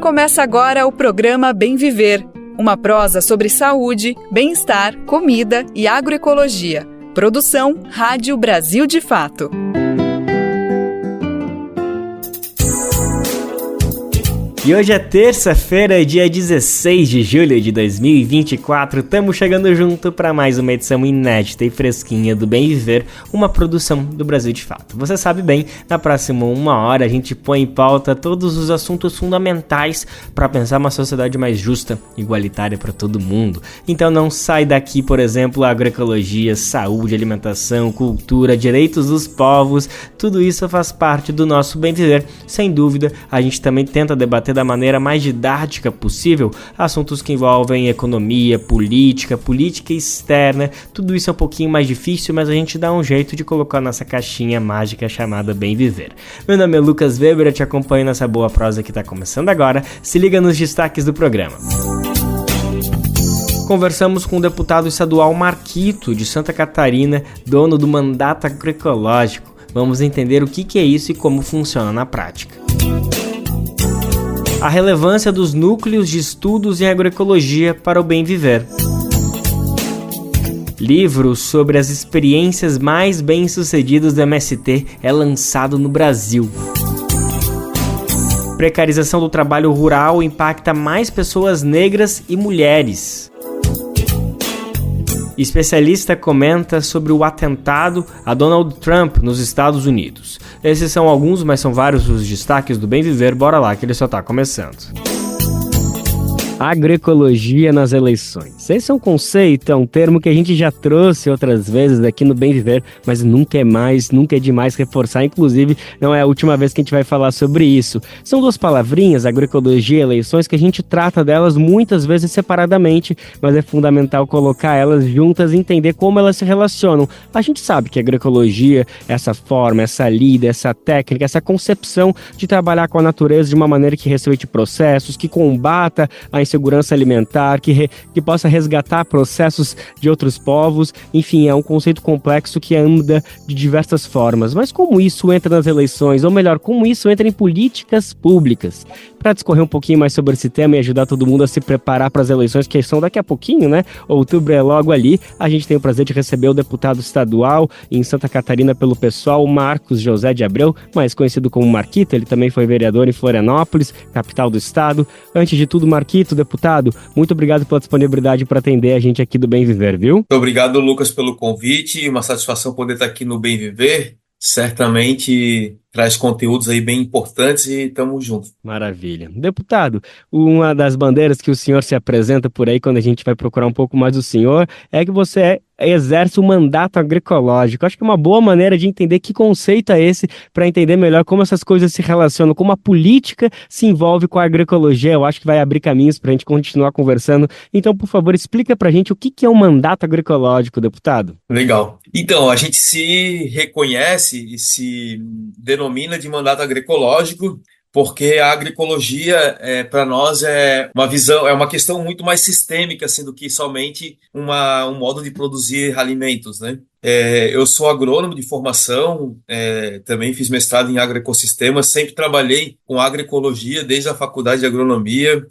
Começa agora o programa Bem Viver, uma prosa sobre saúde, bem-estar, comida e agroecologia. Produção Rádio Brasil de Fato. E hoje é terça-feira, dia 16 de julho de 2024. Estamos chegando junto para mais uma edição inédita e fresquinha do Bem Viver, uma produção do Brasil de Fato. Você sabe bem, na próxima uma hora a gente põe em pauta todos os assuntos fundamentais para pensar uma sociedade mais justa, igualitária para todo mundo. Então não sai daqui, por exemplo, agroecologia, saúde, alimentação, cultura, direitos dos povos, tudo isso faz parte do nosso Bem Viver. Sem dúvida, a gente também tenta debater da maneira mais didática possível assuntos que envolvem economia, política externa. Tudo isso é um pouquinho mais difícil, mas a gente dá um jeito de colocar nessa caixinha mágica chamada Bem Viver. Meu nome é Lucas Weber, eu te acompanho nessa boa prosa que está começando agora. Se liga nos destaques do programa. Conversamos com o deputado estadual Marquito, de Santa Catarina, dono do Mandato Agroecológico. Vamos entender o que é isso e como funciona na prática. A relevância dos núcleos de estudos em agroecologia para o bem viver. Livro sobre as experiências mais bem-sucedidas do MST é lançado no Brasil. Precarização do trabalho rural impacta mais pessoas negras e mulheres. Especialista comenta sobre o atentado a Donald Trump nos Estados Unidos. Esses são alguns, mas são vários os destaques do Bem Viver. Bora lá que ele só está começando. Agroecologia nas eleições. Esse é um conceito, é um termo que a gente já trouxe outras vezes aqui no Bem Viver, mas nunca é demais reforçar, inclusive não é a última vez que a gente vai falar sobre isso. São duas palavrinhas, agroecologia e eleições, que a gente trata delas muitas vezes separadamente, mas é fundamental colocar elas juntas e entender como elas se relacionam. A gente sabe que a agroecologia, essa forma, essa lida, essa técnica, essa concepção de trabalhar com a natureza de uma maneira que respeite processos, que combata a insegurança alimentar, que possa resgatar processos de outros povos, enfim, é um conceito complexo que anda de diversas formas. Mas como isso entra nas eleições, ou melhor, como isso entra em políticas públicas? Para discorrer um pouquinho mais sobre esse tema e ajudar todo mundo a se preparar para as eleições, que são daqui a pouquinho, né? Outubro é logo ali. A gente tem o prazer de receber o deputado estadual em Santa Catarina pelo PSOL, Marcos José de Abreu, mais conhecido como Marquito. Ele também foi vereador em Florianópolis, capital do estado. Antes de tudo, Marquito, deputado, muito obrigado pela disponibilidade para atender a gente aqui do Bem Viver, viu? Muito obrigado, Lucas, pelo convite. Uma satisfação poder estar aqui no Bem Viver. Certamente traz conteúdos aí bem importantes e estamos juntos. Maravilha. Deputado, uma das bandeiras que o senhor se apresenta por aí quando a gente vai procurar um pouco mais do senhor é que você exerce o mandato agroecológico. Acho que é uma boa maneira de entender que conceito é esse, para entender melhor como essas coisas se relacionam, como a política se envolve com a agroecologia. Eu acho que vai abrir caminhos para a gente continuar conversando. Então, por favor, explica para a gente o que é o mandato agroecológico, deputado. Legal. Então, a gente se reconhece e se denomina de mandato agroecológico porque a agroecologia, para nós, é uma visão, é uma questão muito mais sistêmica, assim, do que somente um modo de produzir alimentos, né? Eu sou agrônomo de formação, também fiz mestrado em agroecossistemas, sempre trabalhei com agroecologia desde a faculdade de agronomia,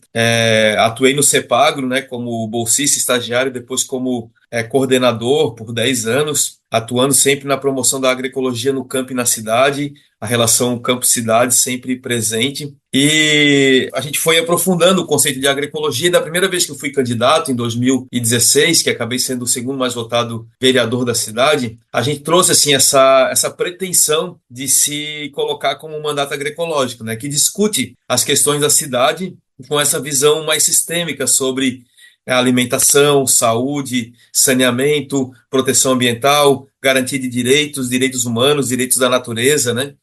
atuei no CEPAGRO, né, como bolsista estagiário, depois como coordenador por 10 anos, atuando sempre na promoção da agroecologia no campo e na cidade, a relação campo-cidade sempre presente. E a gente foi aprofundando o conceito de agroecologia. Da primeira vez que eu fui candidato, em 2016, que acabei sendo o segundo mais votado vereador da cidade, a gente trouxe assim, essa pretensão de se colocar como um mandato agroecológico, né, que discute as questões da cidade com essa visão mais sistêmica sobre alimentação, saúde, saneamento, proteção ambiental, garantia de direitos humanos, direitos da natureza, né?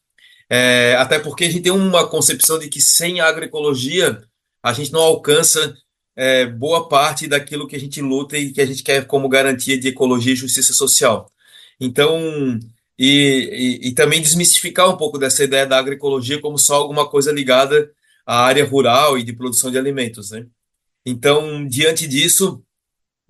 Até porque a gente tem uma concepção de que sem a agroecologia a gente não alcança boa parte daquilo que a gente luta e que a gente quer como garantia de ecologia e justiça social. Então, e também desmistificar um pouco dessa ideia da agroecologia como só alguma coisa ligada à área rural e de produção de alimentos, né? Então, diante disso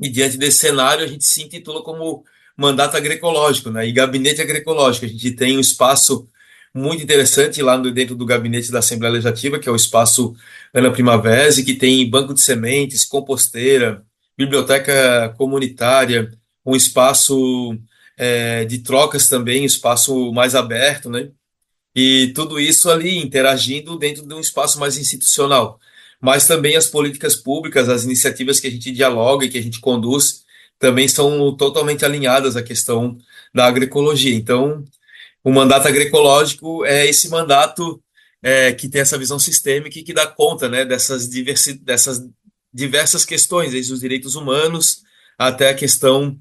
e diante desse cenário, a gente se intitula como mandato agroecológico, né? E gabinete agroecológico. A gente tem um espaço muito interessante lá dentro do gabinete da Assembleia Legislativa, que é o espaço Ana Primavera, que tem banco de sementes, composteira, biblioteca comunitária, um espaço de trocas também, um espaço mais aberto, né? E tudo isso ali interagindo dentro de um espaço mais institucional. Mas também as políticas públicas, as iniciativas que a gente dialoga e que a gente conduz, também são totalmente alinhadas à questão da agroecologia. Então, o mandato agroecológico é esse mandato que tem essa visão sistêmica e que dá conta, né, dessas diversas questões, desde os direitos humanos até a questão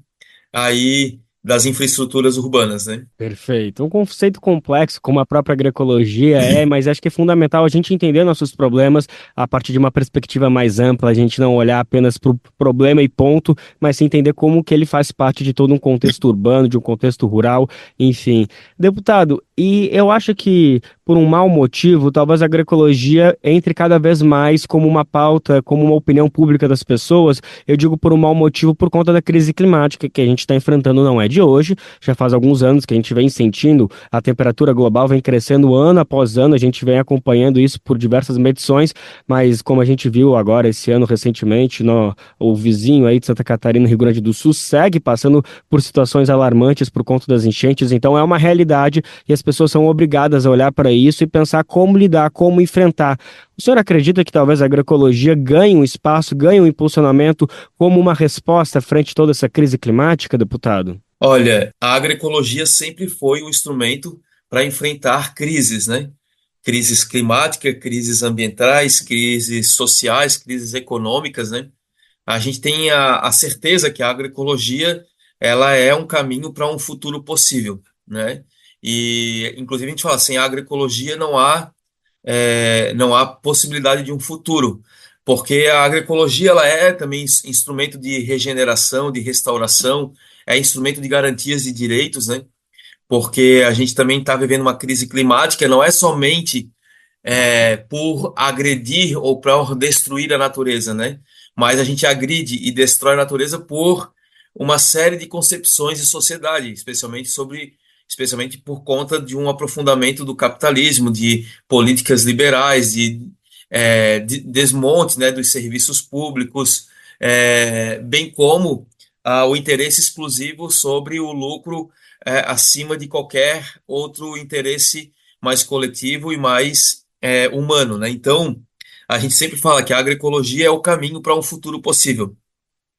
aí das infraestruturas urbanas, né? Perfeito. Um conceito complexo, como a própria agroecologia mas acho que é fundamental a gente entender nossos problemas a partir de uma perspectiva mais ampla, a gente não olhar apenas para o problema e ponto, mas sim entender como que ele faz parte de todo um contexto urbano, de um contexto rural, enfim. Deputado, e eu acho que por um mau motivo, talvez a agroecologia entre cada vez mais como uma pauta, como uma opinião pública das pessoas. Eu digo por um mau motivo por conta da crise climática que a gente está enfrentando, não é de hoje, já faz alguns anos que a gente vem sentindo, a temperatura global vem crescendo ano após ano, a gente vem acompanhando isso por diversas medições, mas como a gente viu agora esse ano recentemente, o vizinho aí de Santa Catarina, Rio Grande do Sul, segue passando por situações alarmantes por conta das enchentes, então é uma realidade e as pessoas são obrigadas a olhar para isso e pensar como lidar, como enfrentar. O senhor acredita que talvez a agroecologia ganhe um espaço, ganhe um impulsionamento como uma resposta frente a toda essa crise climática, deputado? Olha, a agroecologia sempre foi um instrumento para enfrentar crises, né? Crises climáticas, crises ambientais, crises sociais, crises econômicas, né? A gente tem a certeza que a agroecologia ela é um caminho para um futuro possível, né? E, inclusive, a gente fala, sem a agroecologia não há possibilidade de um futuro, porque a agroecologia ela é também instrumento de regeneração, de restauração, é instrumento de garantias de direitos, né? Porque a gente também está vivendo uma crise climática, não é somente por agredir ou por destruir a natureza, né? Mas a gente agride e destrói a natureza por uma série de concepções de sociedade, especialmente por conta de um aprofundamento do capitalismo, de políticas liberais, de desmonte, né, dos serviços públicos, bem como o interesse exclusivo sobre o lucro acima de qualquer outro interesse mais coletivo e mais humano, né? Então, a gente sempre fala que a agroecologia é o caminho para um futuro possível.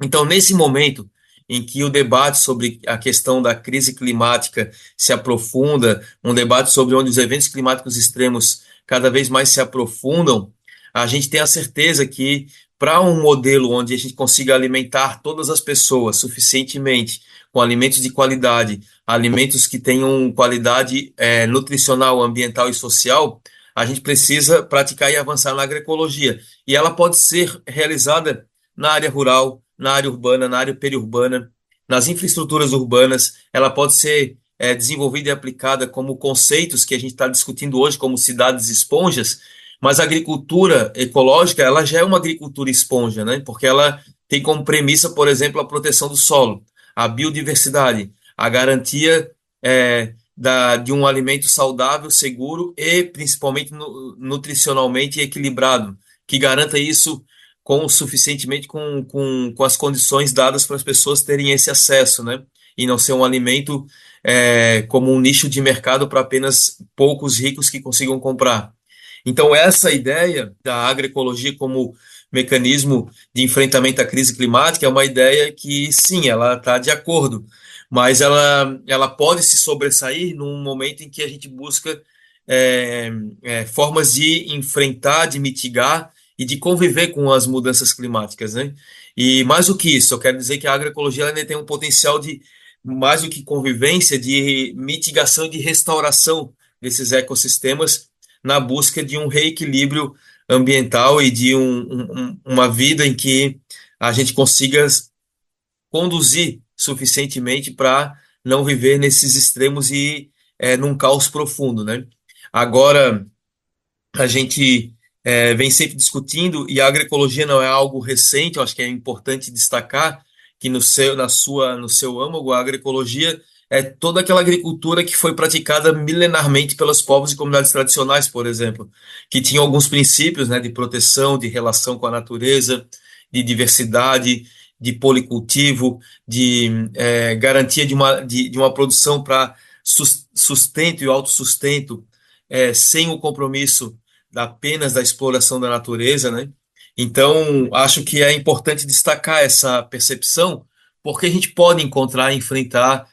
Então, nesse momento em que o debate sobre a questão da crise climática se aprofunda, um debate sobre onde os eventos climáticos extremos cada vez mais se aprofundam, a gente tem a certeza que para um modelo onde a gente consiga alimentar todas as pessoas suficientemente com alimentos de qualidade, alimentos que tenham qualidade nutricional, ambiental e social, a gente precisa praticar e avançar na agroecologia. E ela pode ser realizada na área rural, na área urbana, na área periurbana, nas infraestruturas urbanas. Ela pode ser desenvolvida e aplicada como conceitos que a gente está discutindo hoje, como cidades esponjas, mas a agricultura ecológica, ela já é uma agricultura esponja, né? Porque ela tem como premissa, por exemplo, a proteção do solo, a biodiversidade, a garantia de um alimento saudável, seguro e principalmente nutricionalmente equilibrado, que garanta isso suficientemente com as condições dadas para as pessoas terem esse acesso, né? E não ser um alimento como um nicho de mercado para apenas poucos ricos que consigam comprar. Então, essa ideia da agroecologia como mecanismo de enfrentamento à crise climática é uma ideia que, sim, ela está de acordo, mas ela pode se sobressair num momento em que a gente busca formas de enfrentar, de mitigar e de conviver com as mudanças climáticas, né? E mais do que isso, eu quero dizer que a agroecologia ainda tem um potencial de, mais do que convivência, de mitigação e de restauração desses ecossistemas na busca de um reequilíbrio ambiental e de uma vida em que a gente consiga conduzir suficientemente para não viver nesses extremos e num caos profundo, né? Agora, a gente vem sempre discutindo, e a agroecologia não é algo recente, eu acho que é importante destacar que no seu âmago, a agroecologia é toda aquela agricultura que foi praticada milenarmente pelos povos e comunidades tradicionais, por exemplo, que tinham alguns princípios, né, de proteção, de relação com a natureza, de diversidade, de policultivo, de garantia de uma produção para sustento e autossustento, sem o compromisso apenas da exploração da natureza, né? Então, acho que é importante destacar essa percepção, porque a gente pode encontrar e enfrentar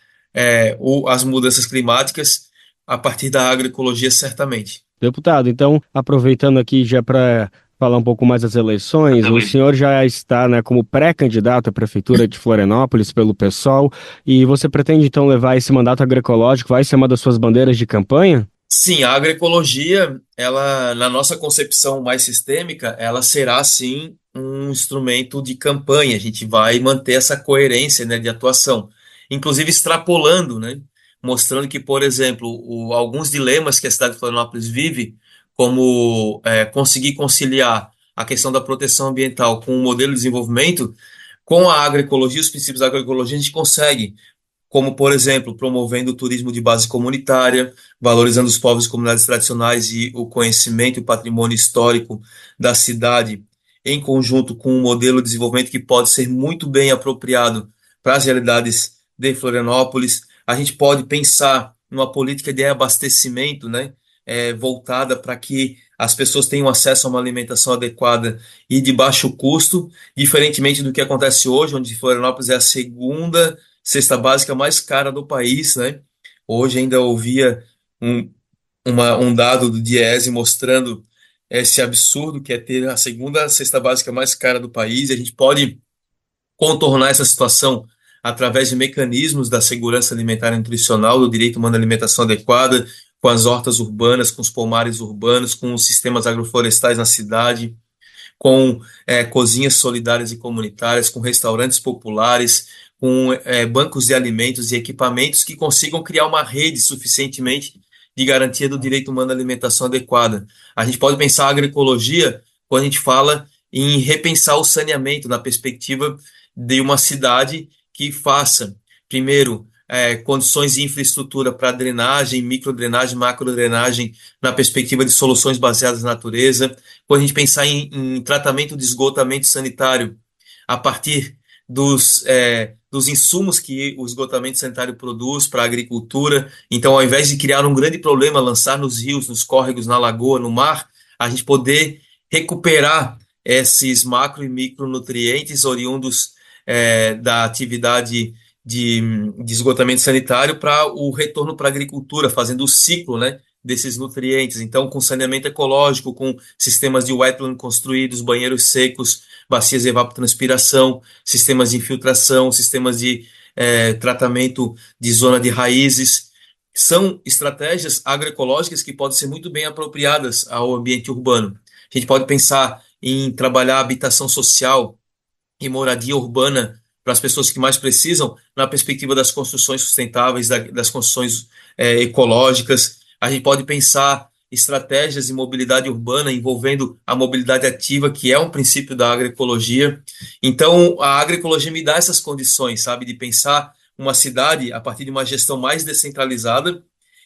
as mudanças climáticas a partir da agroecologia, certamente. Deputado, então, aproveitando aqui já para falar um pouco mais das eleições, o senhor já está, né, como pré-candidato à Prefeitura de Florianópolis pelo PSOL, e você pretende então levar esse mandato agroecológico, vai ser uma das suas bandeiras de campanha? Sim, a agroecologia, ela, na nossa concepção mais sistêmica, ela será sim um instrumento de campanha. A gente vai manter essa coerência, né, de atuação, inclusive extrapolando, né, mostrando que, por exemplo, alguns dilemas que a cidade de Florianópolis vive, como conseguir conciliar a questão da proteção ambiental com o modelo de desenvolvimento, com a agroecologia, os princípios da agroecologia, a gente consegue, como, por exemplo, promovendo o turismo de base comunitária, valorizando os povos e comunidades tradicionais e o conhecimento e o patrimônio histórico da cidade, em conjunto com um modelo de desenvolvimento que pode ser muito bem apropriado para as realidades de Florianópolis. A gente pode pensar numa política de abastecimento, né, voltada para que as pessoas tenham acesso a uma alimentação adequada e de baixo custo, diferentemente do que acontece hoje, onde Florianópolis é a segunda cesta básica mais cara do país, né? Hoje ainda ouvia um, um dado do Diese mostrando esse absurdo que é ter a segunda cesta básica mais cara do país. E a gente pode contornar essa situação através de mecanismos da segurança alimentar e nutricional, do direito humano à alimentação adequada, com as hortas urbanas, com os pomares urbanos, com os sistemas agroflorestais na cidade, com cozinhas solidárias e comunitárias, com restaurantes populares, com bancos de alimentos e equipamentos que consigam criar uma rede suficientemente de garantia do direito humano à alimentação adequada. A gente pode pensar a agroecologia quando a gente fala em repensar o saneamento na perspectiva de uma cidade que faça, primeiro, condições de infraestrutura para drenagem, microdrenagem, macrodrenagem, na perspectiva de soluções baseadas na natureza. Quando a gente pensar em tratamento de esgotamento sanitário a partir dos insumos que o esgotamento sanitário produz para a agricultura. Então, ao invés de criar um grande problema, lançar nos rios, nos córregos, na lagoa, no mar, a gente poder recuperar esses macro e micronutrientes oriundos da atividade de esgotamento sanitário para o retorno para a agricultura, fazendo o ciclo, né, desses nutrientes. Então, com saneamento ecológico, com sistemas de wetland construídos, banheiros secos, bacias de evapotranspiração, sistemas de infiltração, sistemas de tratamento de zona de raízes. São estratégias agroecológicas que podem ser muito bem apropriadas ao ambiente urbano. A gente pode pensar em trabalhar habitação social e moradia urbana para as pessoas que mais precisam, na perspectiva das construções sustentáveis, das construções ecológicas. A gente pode pensar estratégias de mobilidade urbana envolvendo a mobilidade ativa, que é um princípio da agroecologia. Então, a agroecologia me dá essas condições, sabe, de pensar uma cidade a partir de uma gestão mais descentralizada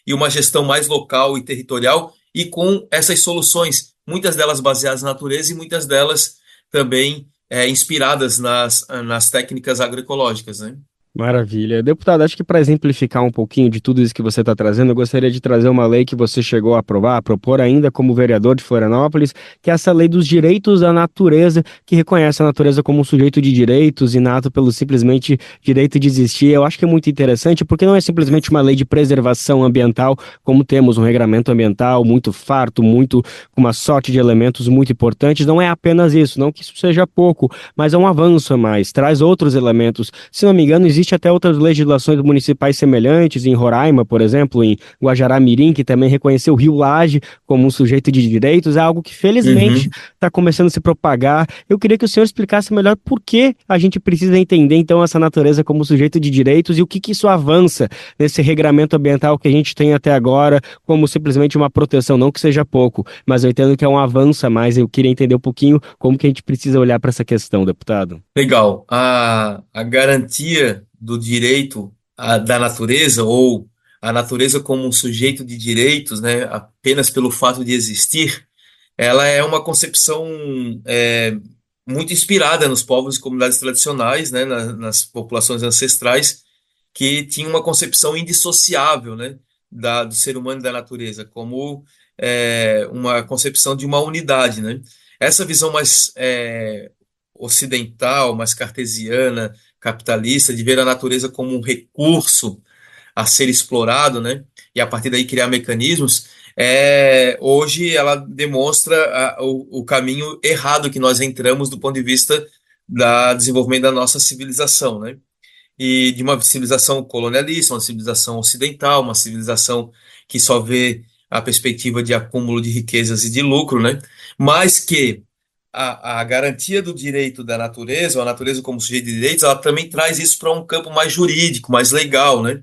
e uma gestão mais local e territorial, e com essas soluções, muitas delas baseadas na natureza e muitas delas também inspiradas nas técnicas agroecológicas, né? Maravilha. Deputado, acho que para exemplificar um pouquinho de tudo isso que você está trazendo, eu gostaria de trazer uma lei que você chegou a aprovar, a propor ainda como vereador de Florianópolis, que é essa lei dos direitos à natureza, que reconhece a natureza como um sujeito de direitos, inato pelo simplesmente direito de existir. Eu acho que é muito interessante, porque não é simplesmente uma lei de preservação ambiental, como temos um regramento ambiental muito farto, muito com uma sorte de elementos muito importantes. Não é apenas isso, não que isso seja pouco, mas é um avanço a mais, traz outros elementos. Se não me engano, existe até outras legislações municipais semelhantes, em Roraima, por exemplo, em Guajará-Mirim, que também reconheceu o Rio Laje como um sujeito de direitos, é algo que felizmente está começando a se propagar. Eu queria que o senhor explicasse melhor por que a gente precisa entender, então, essa natureza como sujeito de direitos e o que isso avança nesse regramento ambiental que a gente tem até agora, como simplesmente uma proteção, não que seja pouco, mas eu entendo que é um avanço a mais. Eu queria entender um pouquinho como que a gente precisa olhar para essa questão, deputado. Legal. A garantia do direito da natureza, ou a natureza como um sujeito de direitos, né, apenas pelo fato de existir, ela é uma concepção muito inspirada nos povos e comunidades tradicionais, né, nas populações ancestrais, que tinham uma concepção indissociável, né, do ser humano e da natureza, como uma concepção de uma unidade, né? Essa visão mais ocidental, mais cartesiana, capitalista, de ver a natureza como um recurso a ser explorado, né? E a partir daí criar mecanismos, hoje ela demonstra o caminho errado que nós entramos do ponto de vista do desenvolvimento da nossa civilização, né? E de uma civilização colonialista, uma civilização ocidental, uma civilização que só vê a perspectiva de acúmulo de riquezas e de lucro, né? Mas que a garantia do direito da natureza, ou a natureza como sujeito de direitos, ela também traz isso para um campo mais jurídico, mais legal, né?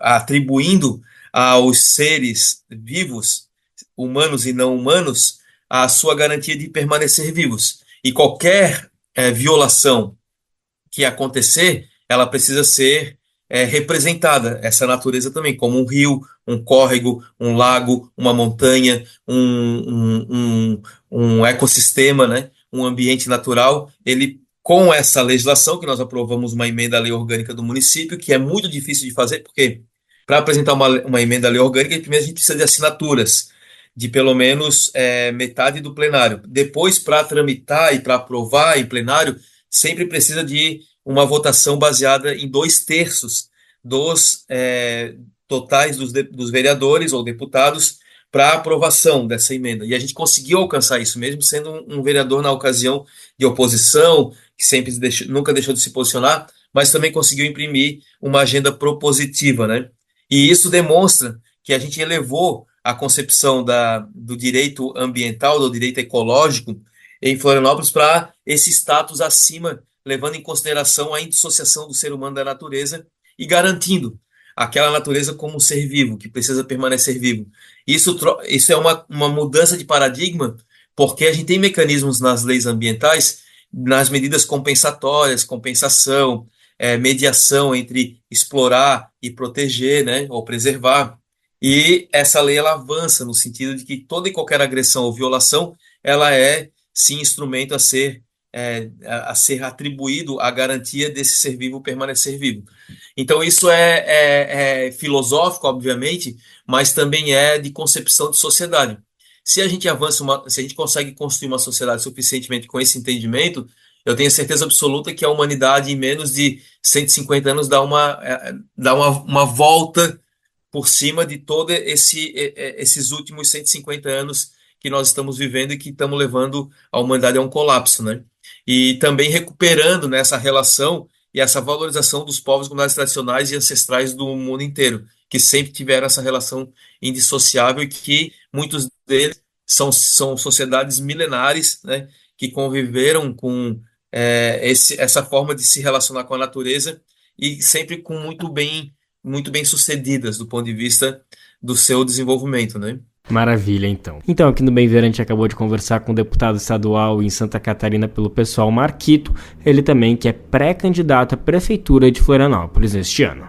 Atribuindo aos seres vivos, humanos e não humanos, a sua garantia de permanecer vivos. E qualquer violação que acontecer, ela precisa ser representada, essa natureza também, como um rio, um córrego, um lago, uma montanha, um ecossistema, né? Um ambiente natural. Ele, com essa legislação, que nós aprovamos uma emenda à lei orgânica do município, que é muito difícil de fazer, porque para apresentar uma emenda à lei orgânica, primeiro a gente precisa de assinaturas, de pelo menos metade do plenário. Depois, para tramitar e para aprovar em plenário, sempre precisa de uma votação baseada em 2/3 dos totais dos vereadores ou deputados para aprovação dessa emenda. E a gente conseguiu alcançar isso, mesmo sendo um vereador na ocasião de oposição, que sempre nunca deixou de se posicionar, mas também conseguiu imprimir uma agenda propositiva, né? E isso demonstra que a gente elevou a concepção do direito ambiental, do direito ecológico em Florianópolis para esse status acima, levando em consideração a indissociação do ser humano da natureza e garantindo aquela natureza como um ser vivo, que precisa permanecer vivo. Isso é uma mudança de paradigma, porque a gente tem mecanismos nas leis ambientais, nas medidas compensatórias, compensação, mediação entre explorar e proteger, né, ou preservar. E essa lei ela avança no sentido de que toda e qualquer agressão ou violação ela é, sim, instrumento a ser atribuído à garantia desse ser vivo permanecer vivo. Então isso é filosófico, obviamente, mas também é de concepção de sociedade. Se a gente se a gente consegue construir uma sociedade suficientemente com esse entendimento, eu tenho certeza absoluta que a humanidade, em menos de 150 anos, dá uma volta por cima de todos esses últimos 150 anos que nós estamos vivendo e que estamos levando a humanidade a um colapso, né? E também recuperando nessa relação e essa valorização dos povos e comunidades tradicionais e ancestrais do mundo inteiro, que sempre tiveram essa relação indissociável e que muitos deles são sociedades milenares, né, que conviveram com essa forma de se relacionar com a natureza e sempre com muito bem sucedidas do ponto de vista do seu desenvolvimento, né? Maravilha, então. Então, aqui no Bem Ver, a gente acabou de conversar com o deputado estadual em Santa Catarina pelo PSOL, Marquito, ele também que é pré-candidato à Prefeitura de Florianópolis este ano.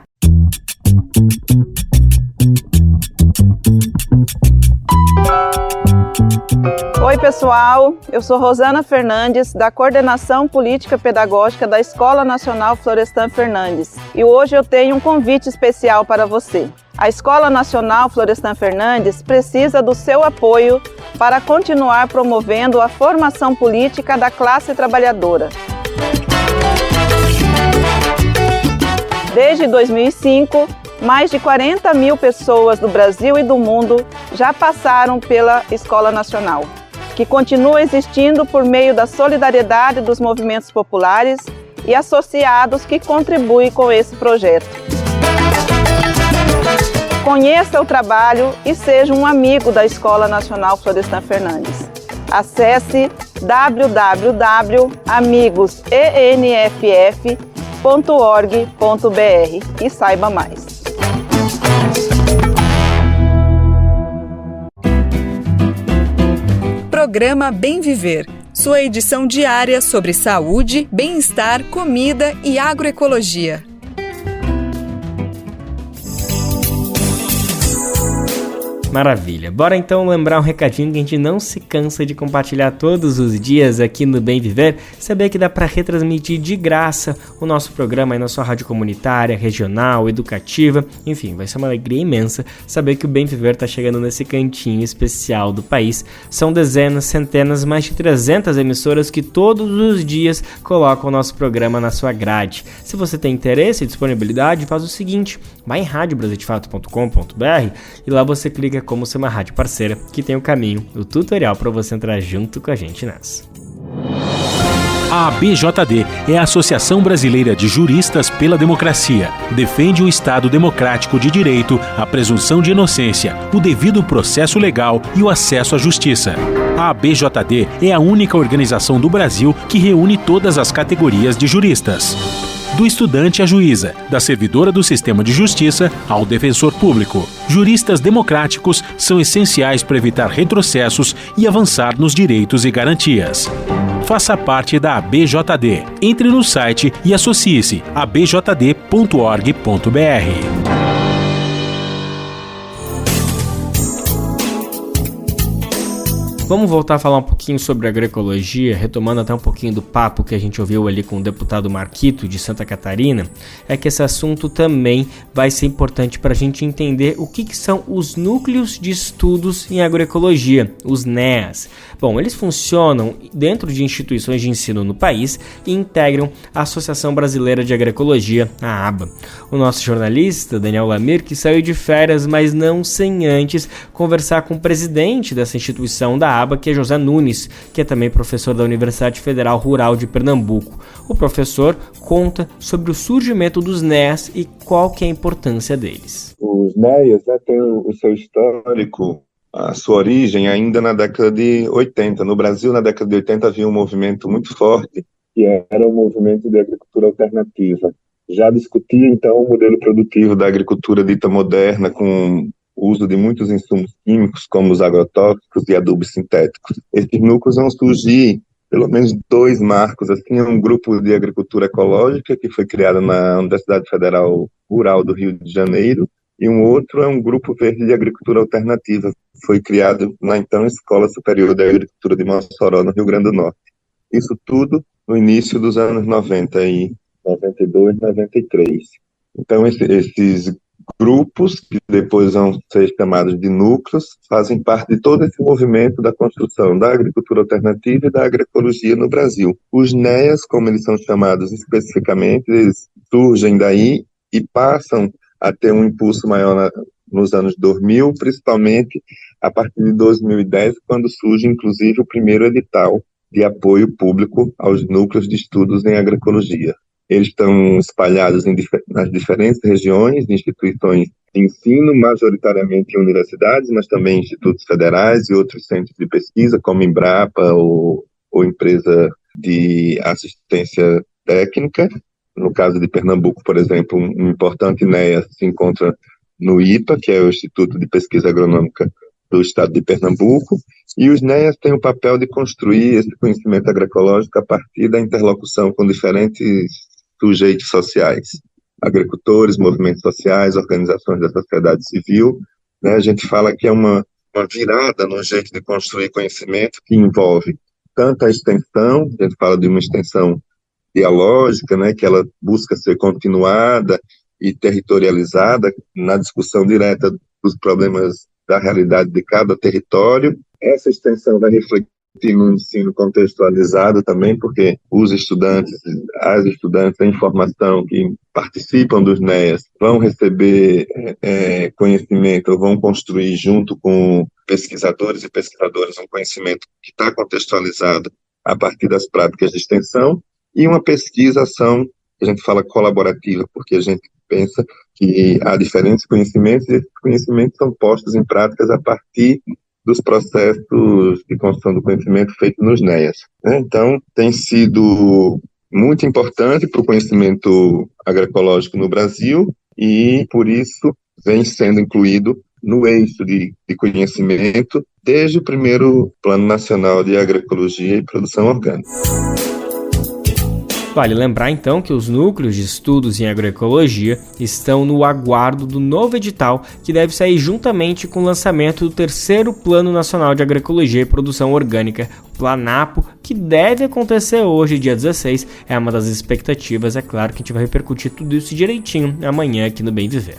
Oi, pessoal, eu sou Rosana Fernandes, da Coordenação Política Pedagógica da Escola Nacional Florestan Fernandes, e hoje eu tenho um convite especial para você. A Escola Nacional Florestan Fernandes precisa do seu apoio para continuar promovendo a formação política da classe trabalhadora. Desde 2005, mais de 40 mil pessoas do Brasil e do mundo já passaram pela Escola Nacional, que continua existindo por meio da solidariedade dos movimentos populares e associados que contribuem com esse projeto. Conheça o trabalho e seja um amigo da Escola Nacional Florestan Fernandes. Acesse www.amigosenff.org.br e saiba mais. Programa Bem Viver, sua edição diária sobre saúde, bem-estar, comida e agroecologia. Maravilha. Bora então lembrar um recadinho que a gente não se cansa de compartilhar todos os dias aqui no Bem Viver. Saber que dá para retransmitir de graça o nosso programa aí na sua rádio comunitária, regional, educativa. Enfim, vai ser uma alegria imensa saber que o Bem Viver está chegando nesse cantinho especial do país. São dezenas, centenas, mais de 300 emissoras que todos os dias colocam o nosso programa na sua grade. Se você tem interesse e disponibilidade, faz o seguinte: vai em radiobrasildefato.com.br e lá você clica como ser uma rádio parceira, que tem o caminho, o tutorial para você entrar junto com a gente nessa. A ABJD é a Associação Brasileira de Juristas pela Democracia. Defende o Estado democrático de direito, a presunção de inocência, o devido processo legal e o acesso à justiça. A ABJD é a única organização do Brasil que reúne todas as categorias de juristas. Do estudante à juíza, da servidora do sistema de justiça ao defensor público. Juristas democráticos são essenciais para evitar retrocessos e avançar nos direitos e garantias. Faça parte da ABJD. Entre no site e associe-se a abjd.org.br. Vamos voltar a falar um pouquinho sobre agroecologia, retomando até um pouquinho do papo que a gente ouviu ali com o deputado Marquito de Santa Catarina. É que esse assunto também vai ser importante para a gente entender o que são os núcleos de estudos em agroecologia, os NEAs. Bom, eles funcionam dentro de instituições de ensino no país e integram a Associação Brasileira de Agroecologia, a ABA. O nosso jornalista, Daniel Lamir, que saiu de férias, mas não sem antes conversar com o presidente dessa instituição da ABA, que é José Nunes, que é também professor da Universidade Federal Rural de Pernambuco. O professor conta sobre o surgimento dos NEAs e qual que é a importância deles. Os NEAs têm o seu histórico, a sua origem ainda na década de 80. No Brasil, na década de 80, havia um movimento muito forte, que era o movimento de agricultura alternativa. Já discutia, então, o modelo produtivo da agricultura dita moderna, com o uso de muitos insumos químicos, como os agrotóxicos e adubos sintéticos. Esses núcleos vão surgir, pelo menos dois marcos, assim, um grupo de agricultura ecológica, que foi criado na Universidade Federal Rural do Rio de Janeiro, e um outro é um grupo verde de agricultura alternativa, que foi criado na então Escola Superior de Agricultura de Mossoró, no Rio Grande do Norte. Isso tudo no início dos anos 90, aí, 92, 93. Então, esses grupos, que depois vão ser chamados de núcleos, fazem parte de todo esse movimento da construção da agricultura alternativa e da agroecologia no Brasil. Os NEAs, como eles são chamados especificamente, eles surgem daí e passam a ter um impulso maior nos anos 2000, principalmente a partir de 2010, quando surge, inclusive, o primeiro edital de apoio público aos núcleos de estudos em agroecologia. Eles estão espalhados nas diferentes regiões de instituições de ensino, majoritariamente em universidades, mas também em institutos federais e outros centros de pesquisa, como Embrapa ou empresa de assistência técnica. No caso de Pernambuco, por exemplo, um importante NEA se encontra no IPA, que é o Instituto de Pesquisa Agronômica do Estado de Pernambuco, e os NEAs têm o papel de construir esse conhecimento agroecológico a partir da interlocução com diferentes sujeitos sociais, agricultores, movimentos sociais, organizações da sociedade civil. A gente fala que é uma virada no jeito de construir conhecimento que envolve tanto a extensão, a gente fala de uma extensão dialógica, que ela busca ser continuada e territorializada na discussão direta dos problemas da realidade de cada território. Essa extensão vai refletir no ensino contextualizado também, porque os estudantes, as estudantes da informação que participam dos NEAs vão receber conhecimento, ou vão construir junto com pesquisadores e pesquisadoras um conhecimento que está contextualizado a partir das práticas de extensão, e uma pesquisa-ação, a gente fala colaborativa, porque a gente pensa que há diferentes conhecimentos, e esses conhecimentos são postos em práticas a partir dos processos de construção do conhecimento feitos nos NEAs. Então, tem sido muito importante para o conhecimento agroecológico no Brasil e, por isso, vem sendo incluído no eixo de conhecimento desde o primeiro Plano Nacional de Agroecologia e Produção Orgânica. Vale lembrar então que os núcleos de estudos em agroecologia estão no aguardo do novo edital que deve sair juntamente com o lançamento do 3º Plano Nacional de Agroecologia e Produção Orgânica, o Planapo, que deve acontecer hoje, dia 16. É uma das expectativas, é claro que a gente vai repercutir tudo isso direitinho amanhã aqui no Bem Viver.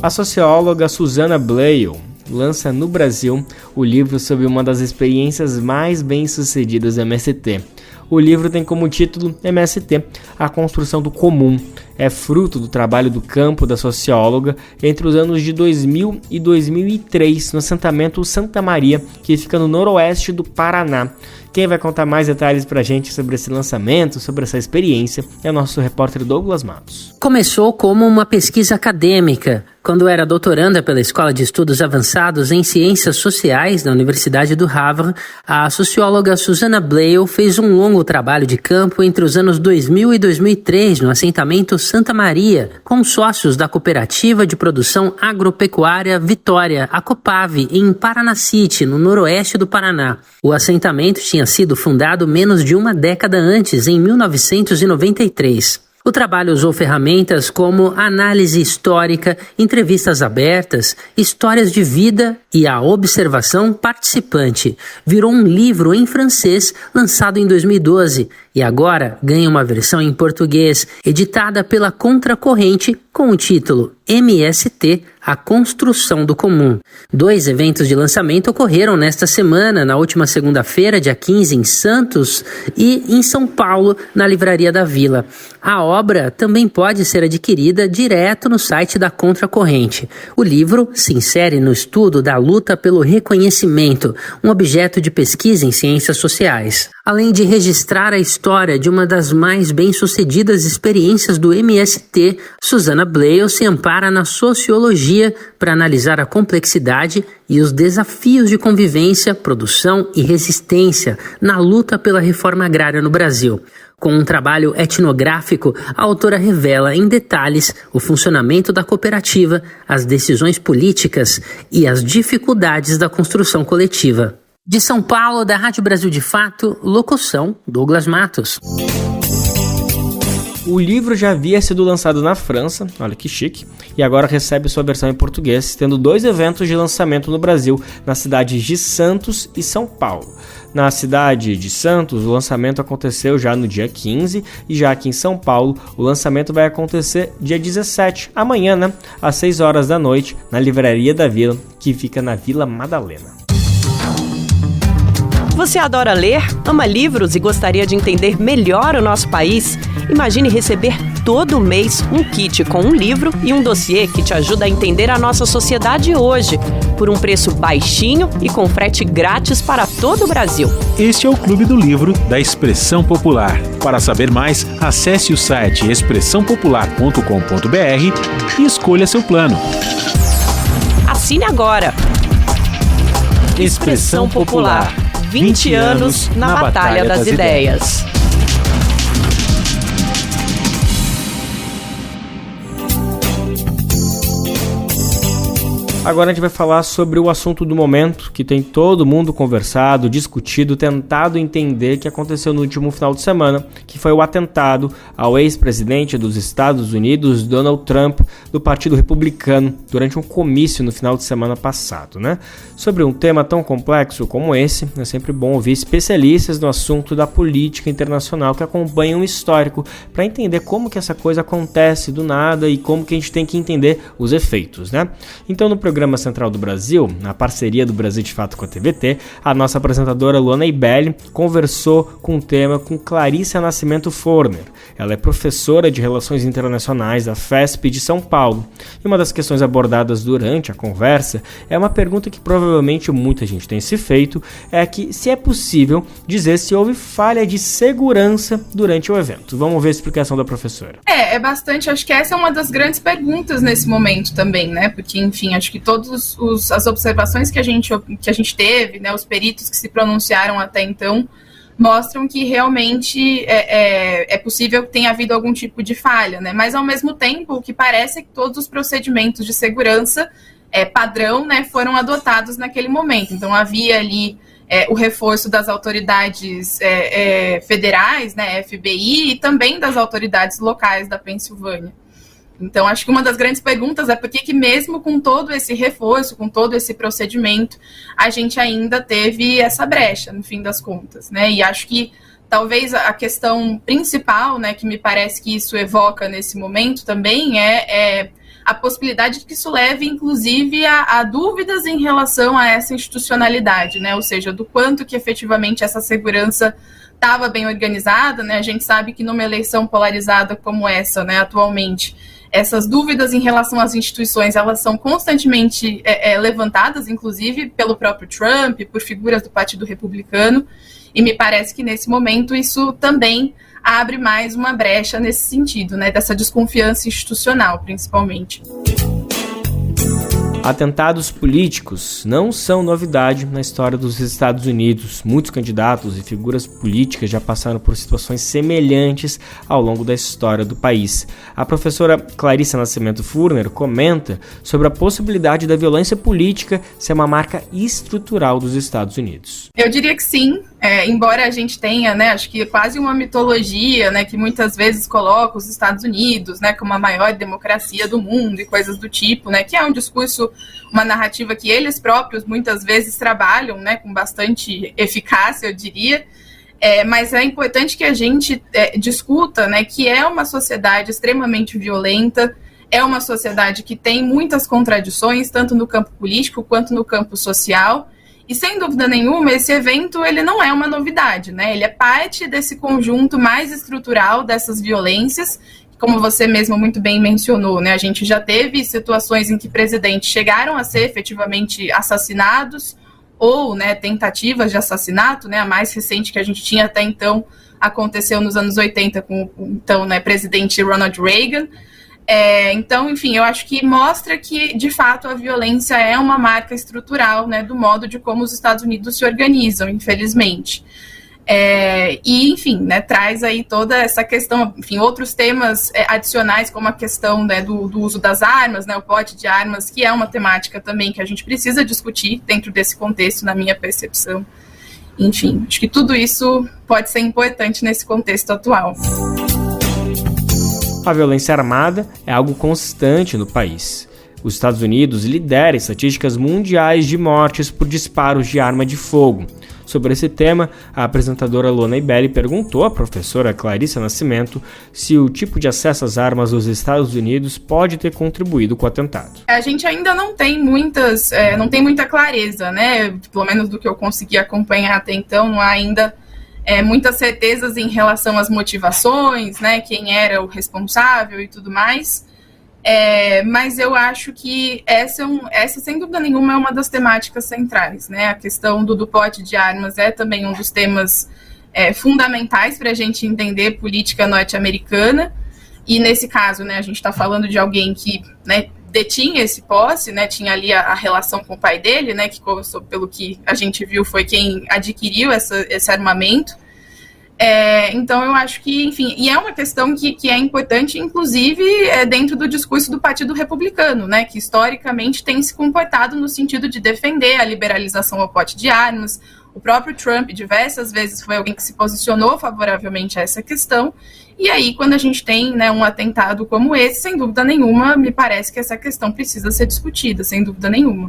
A socióloga Susana Bleil lança no Brasil o livro sobre uma das experiências mais bem-sucedidas do MST. O livro tem como título MST, a construção do comum. É fruto do trabalho do campo da socióloga entre os anos de 2000 e 2003 no assentamento Santa Maria, que fica no noroeste do Paraná. Quem vai contar mais detalhes pra gente sobre esse lançamento, sobre essa experiência, é o nosso repórter Douglas Matos. Começou como uma pesquisa acadêmica. Quando era doutoranda pela Escola de Estudos Avançados em Ciências Sociais da Universidade do Havre, a socióloga Susana Bleil fez um longo trabalho de campo entre os anos 2000 e 2003 no assentamento Santa Maria, com sócios da Cooperativa de Produção Agropecuária Vitória, a Copave, em Paranacite, no noroeste do Paraná. O assentamento tinha sido fundado menos de uma década antes, em 1993. O trabalho usou ferramentas como análise histórica, entrevistas abertas, histórias de vida e a observação participante. Virou um livro em francês lançado em 2012 e agora ganha uma versão em português, editada pela Contracorrente com o título MST, a construção do comum. 2 eventos de lançamento ocorreram nesta semana, na última segunda-feira, dia 15, em Santos, e em São Paulo, na Livraria da Vila. A obra também pode ser adquirida direto no site da Contracorrente. O livro se insere no estudo da luta pelo reconhecimento, um objeto de pesquisa em ciências sociais. Além de registrar a história de uma das mais bem-sucedidas experiências do MST, Susana Bleil se ampara na sociologia para analisar a complexidade e os desafios de convivência, produção e resistência na luta pela reforma agrária no Brasil. Com um trabalho etnográfico, a autora revela em detalhes o funcionamento da cooperativa, as decisões políticas e as dificuldades da construção coletiva. De São Paulo, da Rádio Brasil de Fato, locução Douglas Matos. O livro já havia sido lançado na França, olha que chique, e agora recebe sua versão em português, tendo 2 eventos de lançamento no Brasil, nas cidades de Santos e São Paulo. Na cidade de Santos, o lançamento aconteceu já no dia 15, e já aqui em São Paulo, o lançamento vai acontecer dia 17, amanhã, né, às 6 horas da noite, na Livraria da Vila, que fica na Vila Madalena. Você adora ler, ama livros e gostaria de entender melhor o nosso país? Imagine receber todo mês um kit com um livro e um dossiê que te ajuda a entender a nossa sociedade hoje, por um preço baixinho e com frete grátis para todo o Brasil. Este é o Clube do Livro da Expressão Popular. Para saber mais, acesse o site expressãopopular.com.br e escolha seu plano. Assine agora! Expressão Popular. 20 anos na Batalha das Ideias. Agora a gente vai falar sobre o assunto do momento, que tem todo mundo conversado, discutido, tentado entender o que aconteceu no último final de semana, que foi o atentado ao ex-presidente dos Estados Unidos, Donald Trump, do Partido Republicano, durante um comício no final de semana passado, né? Sobre um tema tão complexo como esse, é sempre bom ouvir especialistas no assunto da política internacional que acompanham o histórico para entender como que essa coisa acontece do nada e como que a gente tem que entender os efeitos, né? Então, no programa Central do Brasil, na parceria do Brasil de Fato com a TVT, a nossa apresentadora Luana Ibelli conversou com o tema com Clarissa Nascimento Forner. Ela é professora de Relações Internacionais da FESP de São Paulo. E uma das questões abordadas durante a conversa é uma pergunta que provavelmente muita gente tem se feito, é que se é possível dizer se houve falha de segurança durante o evento. Vamos ver a explicação da professora. É bastante, acho que essa é uma das grandes perguntas nesse momento também, né? Porque, enfim, acho que todas as observações que a gente teve, né, os peritos que se pronunciaram até então, mostram que realmente é possível que tenha havido algum tipo de falha, né? Mas, ao mesmo tempo, o que parece é que todos os procedimentos de segurança padrão, né, foram adotados naquele momento. Então, havia ali o reforço das autoridades federais, né, FBI, e também das autoridades locais da Pensilvânia. Então, acho que uma das grandes perguntas é por que mesmo com todo esse reforço, com todo esse procedimento, a gente ainda teve essa brecha, no fim das contas, né? E acho que talvez a questão principal, né, que me parece que isso evoca nesse momento também é a possibilidade de que isso leve, inclusive, a dúvidas em relação a essa institucionalidade, né? Ou seja, do quanto que efetivamente essa segurança estava bem organizada, né? A gente sabe que numa eleição polarizada como essa, né, atualmente, essas dúvidas em relação às instituições, elas são constantemente levantadas, inclusive pelo próprio Trump, por figuras do Partido Republicano, e me parece que nesse momento isso também abre mais uma brecha nesse sentido, né, dessa desconfiança institucional, principalmente. Atentados políticos não são novidade na história dos Estados Unidos. Muitos candidatos e figuras políticas já passaram por situações semelhantes ao longo da história do país. A professora Clarissa Nascimento Furner comenta sobre a possibilidade da violência política ser uma marca estrutural dos Estados Unidos. Eu diria que sim, embora a gente tenha, né, acho que quase uma mitologia, né, que muitas vezes coloca os Estados Unidos, né, como a maior democracia do mundo e coisas do tipo, né, que é um discurso, uma narrativa que eles próprios muitas vezes trabalham, né, com bastante eficácia, eu diria, mas é importante que a gente discuta, né, que é uma sociedade extremamente violenta, é uma sociedade que tem muitas contradições, tanto no campo político quanto no campo social, e sem dúvida nenhuma, esse evento ele não é uma novidade, né? Ele é parte desse conjunto mais estrutural dessas violências, como você mesmo muito bem mencionou, né? A gente já teve situações em que presidentes chegaram a ser efetivamente assassinados ou, né, tentativas de assassinato, né? A mais recente que a gente tinha até então aconteceu nos anos 80 com o então, né, presidente Ronald Reagan. Então, enfim, eu acho que mostra que, de fato, a violência é uma marca estrutural, né, do modo de como os Estados Unidos se organizam, infelizmente. E, enfim, né, traz aí toda essa questão, enfim, outros temas adicionais, como a questão, né, do uso das armas, né, o porte de armas, que é uma temática também que a gente precisa discutir dentro desse contexto, na minha percepção. Enfim, acho que tudo isso pode ser importante nesse contexto atual. A violência armada é algo constante no país. Os Estados Unidos lideram estatísticas mundiais de mortes por disparos de arma de fogo. Sobre esse tema, a apresentadora Luana Ibelli perguntou à professora Clarissa Nascimento se o tipo de acesso às armas dos Estados Unidos pode ter contribuído com o atentado. A gente ainda não tem muita clareza, né? Pelo menos do que eu consegui acompanhar até então, não há ainda muitas certezas em relação às motivações, né, quem era o responsável e tudo mais, mas eu acho que essa, sem dúvida nenhuma, é uma das temáticas centrais, né, a questão do porte de armas é também um dos temas fundamentais para a gente entender política norte-americana, e nesse caso, né, a gente está falando de alguém que, né, detinha esse posse, né, tinha ali a relação com o pai dele, né, que pelo que a gente viu foi quem adquiriu esse armamento. Então eu acho que, enfim, e é uma questão que é importante, inclusive, dentro do discurso do Partido Republicano, né, que historicamente tem se comportado no sentido de defender a liberalização ao porte de armas. O próprio Trump diversas vezes foi alguém que se posicionou favoravelmente a essa questão. E aí, quando a gente tem, né, um atentado como esse, sem dúvida nenhuma, me parece que essa questão precisa ser discutida, sem dúvida nenhuma.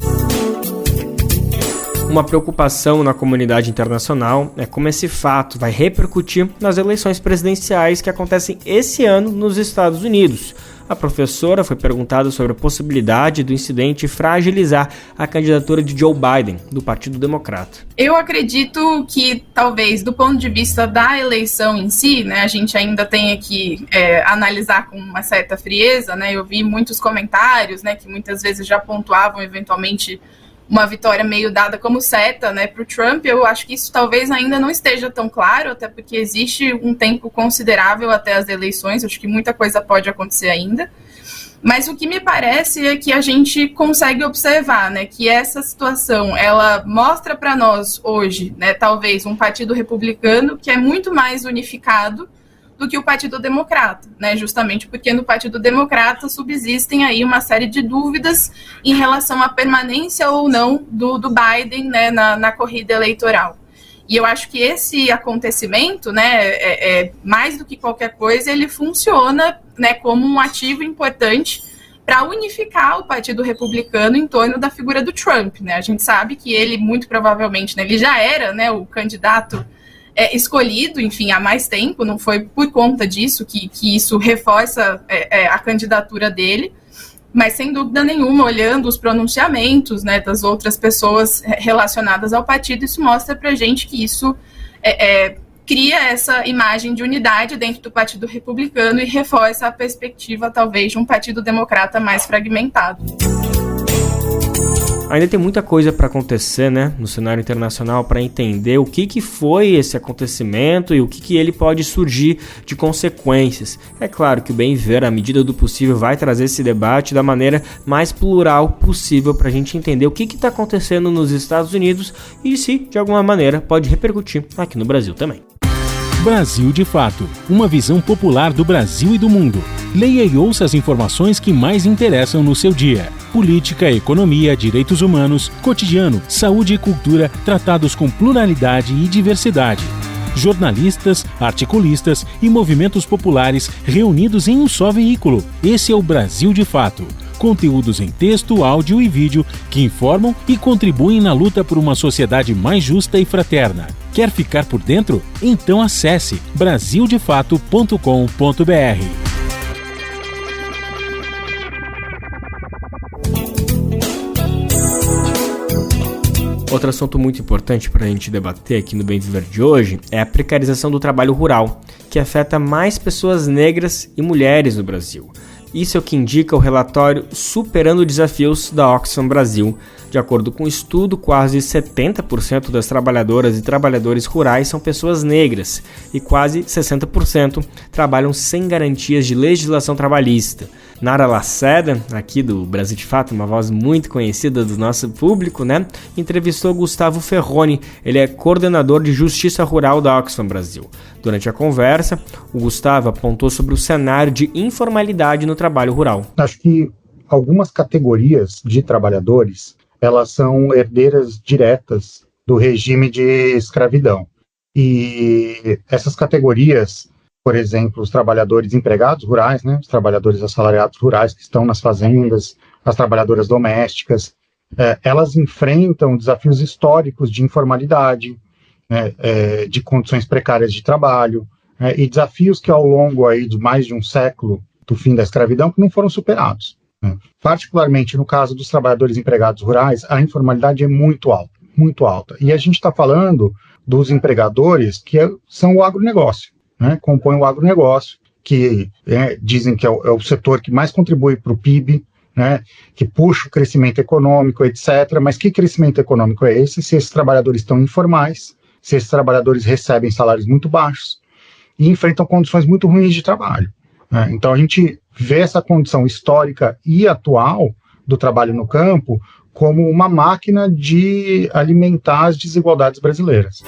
Uma preocupação na comunidade internacional é como esse fato vai repercutir nas eleições presidenciais que acontecem esse ano nos Estados Unidos. A professora foi perguntada sobre a possibilidade do incidente fragilizar a candidatura de Joe Biden, do Partido Democrata. Eu acredito que, talvez, do ponto de vista da eleição em si, né, a gente ainda tenha que analisar com uma certa frieza, né, eu vi muitos comentários, né, que muitas vezes já pontuavam, eventualmente, uma vitória meio dada como certa, né, para o Trump. Eu acho que isso talvez ainda não esteja tão claro, até porque existe um tempo considerável até as eleições, acho que muita coisa pode acontecer ainda. Mas o que me parece é que a gente consegue observar, né, que essa situação, ela mostra para nós hoje, né, talvez um partido republicano que é muito mais unificado do que o Partido Democrata, né? Justamente porque no Partido Democrata subsistem aí uma série de dúvidas em relação à permanência ou não do Biden, né, na corrida eleitoral. E eu acho que esse acontecimento, né, mais do que qualquer coisa, ele funciona, né, como um ativo importante para unificar o Partido Republicano em torno da figura do Trump, né? A gente sabe que ele, muito provavelmente, né, ele já era, né, o candidato escolhido, enfim, há mais tempo, não foi por conta disso que isso reforça a candidatura dele, mas sem dúvida nenhuma, olhando os pronunciamentos, né, das outras pessoas relacionadas ao partido, isso mostra pra gente que isso cria essa imagem de unidade dentro do Partido Republicano e reforça a perspectiva, talvez, de um Partido Democrata mais fragmentado. Ainda tem muita coisa para acontecer, né, no cenário internacional para entender o que foi esse acontecimento e o que ele pode surgir de consequências. É claro que o Bem Viver, à medida do possível, vai trazer esse debate da maneira mais plural possível para a gente entender o que está acontecendo nos Estados Unidos e se, de alguma maneira, pode repercutir aqui no Brasil também. Brasil de Fato, uma visão popular do Brasil e do mundo. Leia e ouça as informações que mais interessam no seu dia. Política, economia, direitos humanos, cotidiano, saúde e cultura tratados com pluralidade e diversidade. Jornalistas, articulistas e movimentos populares reunidos em um só veículo. Esse é o Brasil de Fato. Conteúdos em texto, áudio e vídeo que informam e contribuem na luta por uma sociedade mais justa e fraterna. Quer ficar por dentro? Então acesse brasildefato.com.br. Outro assunto muito importante para a gente debater aqui no Bem Viver de hoje é a precarização do trabalho rural, que afeta mais pessoas negras e mulheres no Brasil. Isso é o que indica o relatório Superando Desafios da Oxfam Brasil. De acordo com o estudo, quase 70% das trabalhadoras e trabalhadores rurais são pessoas negras e quase 60% trabalham sem garantias de legislação trabalhista. Nara Lacerda, aqui do Brasil de Fato, uma voz muito conhecida do nosso público, né? Entrevistou Gustavo Ferroni, ele é coordenador de Justiça Rural da Oxfam Brasil. Durante a conversa, o Gustavo apontou sobre o cenário de informalidade no trabalho rural. Acho que algumas categorias de trabalhadores, elas são herdeiras diretas do regime de escravidão. E essas categorias, por exemplo, os trabalhadores empregados rurais, né, os trabalhadores assalariados rurais que estão nas fazendas, as trabalhadoras domésticas, elas enfrentam desafios históricos de informalidade, né, de condições precárias de trabalho, e desafios que ao longo aí de mais de um século do fim da escravidão que não foram superados. Né. Particularmente no caso dos trabalhadores empregados rurais, a informalidade é muito alta, muito alta. E a gente está falando dos empregadores que são o agronegócio, né, compõem o agronegócio, que dizem que é o setor que mais contribui para o PIB, né, que puxa o crescimento econômico, etc. Mas que crescimento econômico é esse se esses trabalhadores estão informais, se esses trabalhadores recebem salários muito baixos e enfrentam condições muito ruins de trabalho? Né? Então a gente vê essa condição histórica e atual do trabalho no campo como uma máquina de alimentar as desigualdades brasileiras.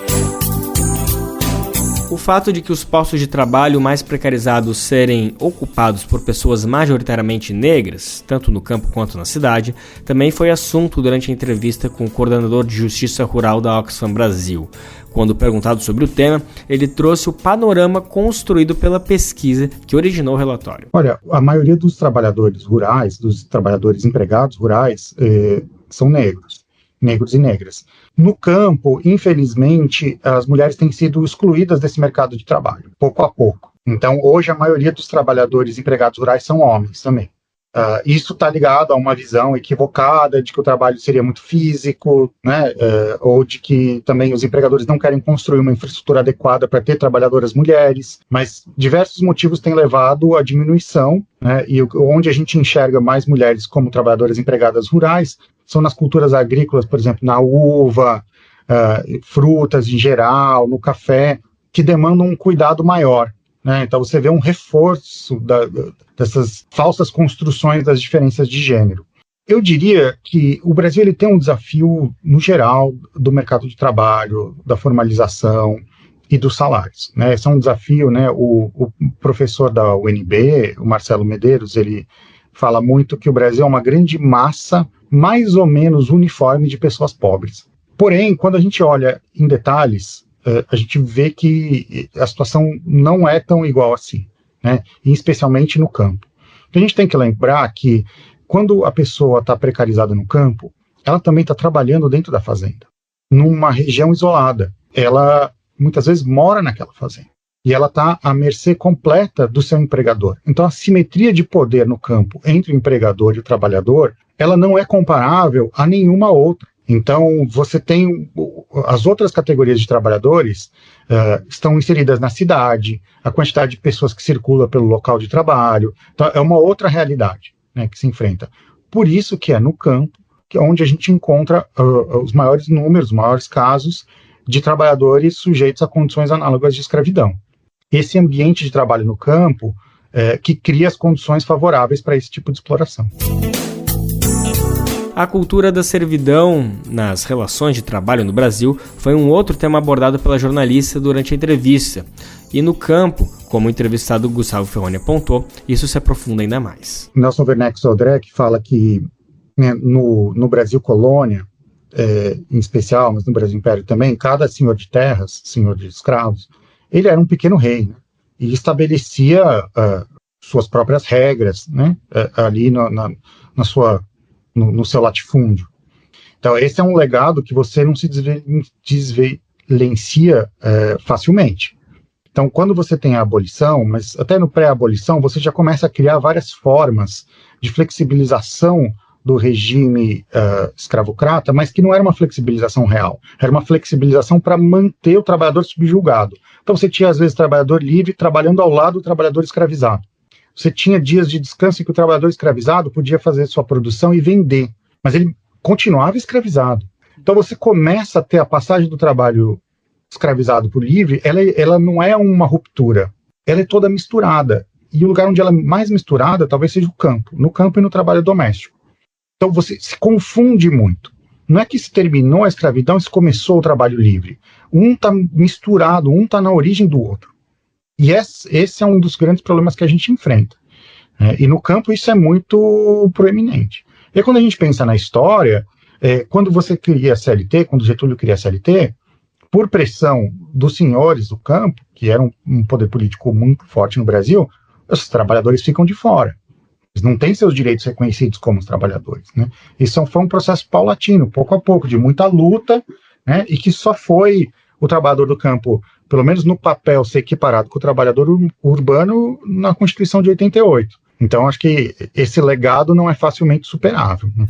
O fato de que os postos de trabalho mais precarizados serem ocupados por pessoas majoritariamente negras, tanto no campo quanto na cidade, também foi assunto durante a entrevista com o coordenador de Justiça Rural da Oxfam Brasil. Quando perguntado sobre o tema, ele trouxe o panorama construído pela pesquisa que originou o relatório. Olha, a maioria dos trabalhadores rurais, dos trabalhadores empregados rurais, são negros e negras. No campo, infelizmente, as mulheres têm sido excluídas desse mercado de trabalho, pouco a pouco. Então, hoje, a maioria dos trabalhadores empregados rurais são homens também. Isso está ligado a uma visão equivocada de que o trabalho seria muito físico, né, ou de que também os empregadores não querem construir uma infraestrutura adequada para ter trabalhadoras mulheres, mas diversos motivos têm levado à diminuição, né, e onde a gente enxerga mais mulheres como trabalhadoras empregadas rurais são nas culturas agrícolas, por exemplo, na uva, frutas em geral, no café, que demandam um cuidado maior. Né? Então você vê um reforço dessas falsas construções das diferenças de gênero. Eu diria que o Brasil ele tem um desafio, no geral, do mercado de trabalho, da formalização, e dos salários, né? Esse é um desafio, né? O professor da UNB, o Marcelo Medeiros, ele fala muito que o Brasil é uma grande massa mais ou menos uniforme de pessoas pobres. Porém, quando a gente olha em detalhes, a gente vê que a situação não é tão igual assim, né? E especialmente no campo. A gente tem que lembrar que quando a pessoa está precarizada no campo, ela também está trabalhando dentro da fazenda, numa região isolada. Ela muitas vezes mora naquela fazenda e ela está à mercê completa do seu empregador. Então a simetria de poder no campo entre o empregador e o trabalhador, ela não é comparável a nenhuma outra. Então você tem as outras categorias de trabalhadores estão inseridas na cidade, a quantidade de pessoas que circula pelo local de trabalho, então é uma outra realidade, né, que se enfrenta. Por isso que é no campo que é onde a gente encontra os maiores números, os maiores casos de trabalhadores sujeitos a condições análogas de escravidão. Esse ambiente de trabalho no campo que cria as condições favoráveis para esse tipo de exploração. A cultura da servidão nas relações de trabalho no Brasil foi um outro tema abordado pela jornalista durante a entrevista. E no campo, como o entrevistado Gustavo Ferroni apontou, isso se aprofunda ainda mais. Nelson Werneck Sodré fala que no Brasil colônia, em especial, mas no Brasil Império também, cada senhor de terras, senhor de escravos, ele era um pequeno rei, né? E estabelecia suas próprias regras, né? Ali no seu latifúndio. Então esse é um legado que você não se desvencilha facilmente. Então quando você tem a abolição, mas até no pré-abolição, você já começa a criar várias formas de flexibilização do regime escravocrata, mas que não era uma flexibilização real, era uma flexibilização para manter o trabalhador subjugado. Então você tinha às vezes trabalhador livre trabalhando ao lado do trabalhador escravizado. Você tinha dias de descanso em que o trabalhador escravizado podia fazer sua produção e vender, mas ele continuava escravizado. Então você começa a ter a passagem do trabalho escravizado por livre, ela não é uma ruptura, ela é toda misturada. E o lugar onde ela é mais misturada talvez seja o campo, no campo e no trabalho doméstico. Então você se confunde muito. Não é que se terminou a escravidão e se começou o trabalho livre. Um está misturado, um está na origem do outro. E esse é um dos grandes problemas que a gente enfrenta. E no campo isso é muito proeminente. E aí, quando a gente pensa na história, quando você cria a CLT, quando Getúlio cria a CLT, por pressão dos senhores do campo, que era um poder político muito forte no Brasil, os trabalhadores ficam de fora. Eles não têm seus direitos reconhecidos como os trabalhadores, né? Isso foi um processo paulatino, pouco a pouco, de muita luta, né? E que só foi o trabalhador do campo, pelo menos no papel, ser equiparado com o trabalhador urbano na Constituição de 88. Então, acho que esse legado não é facilmente superável, né?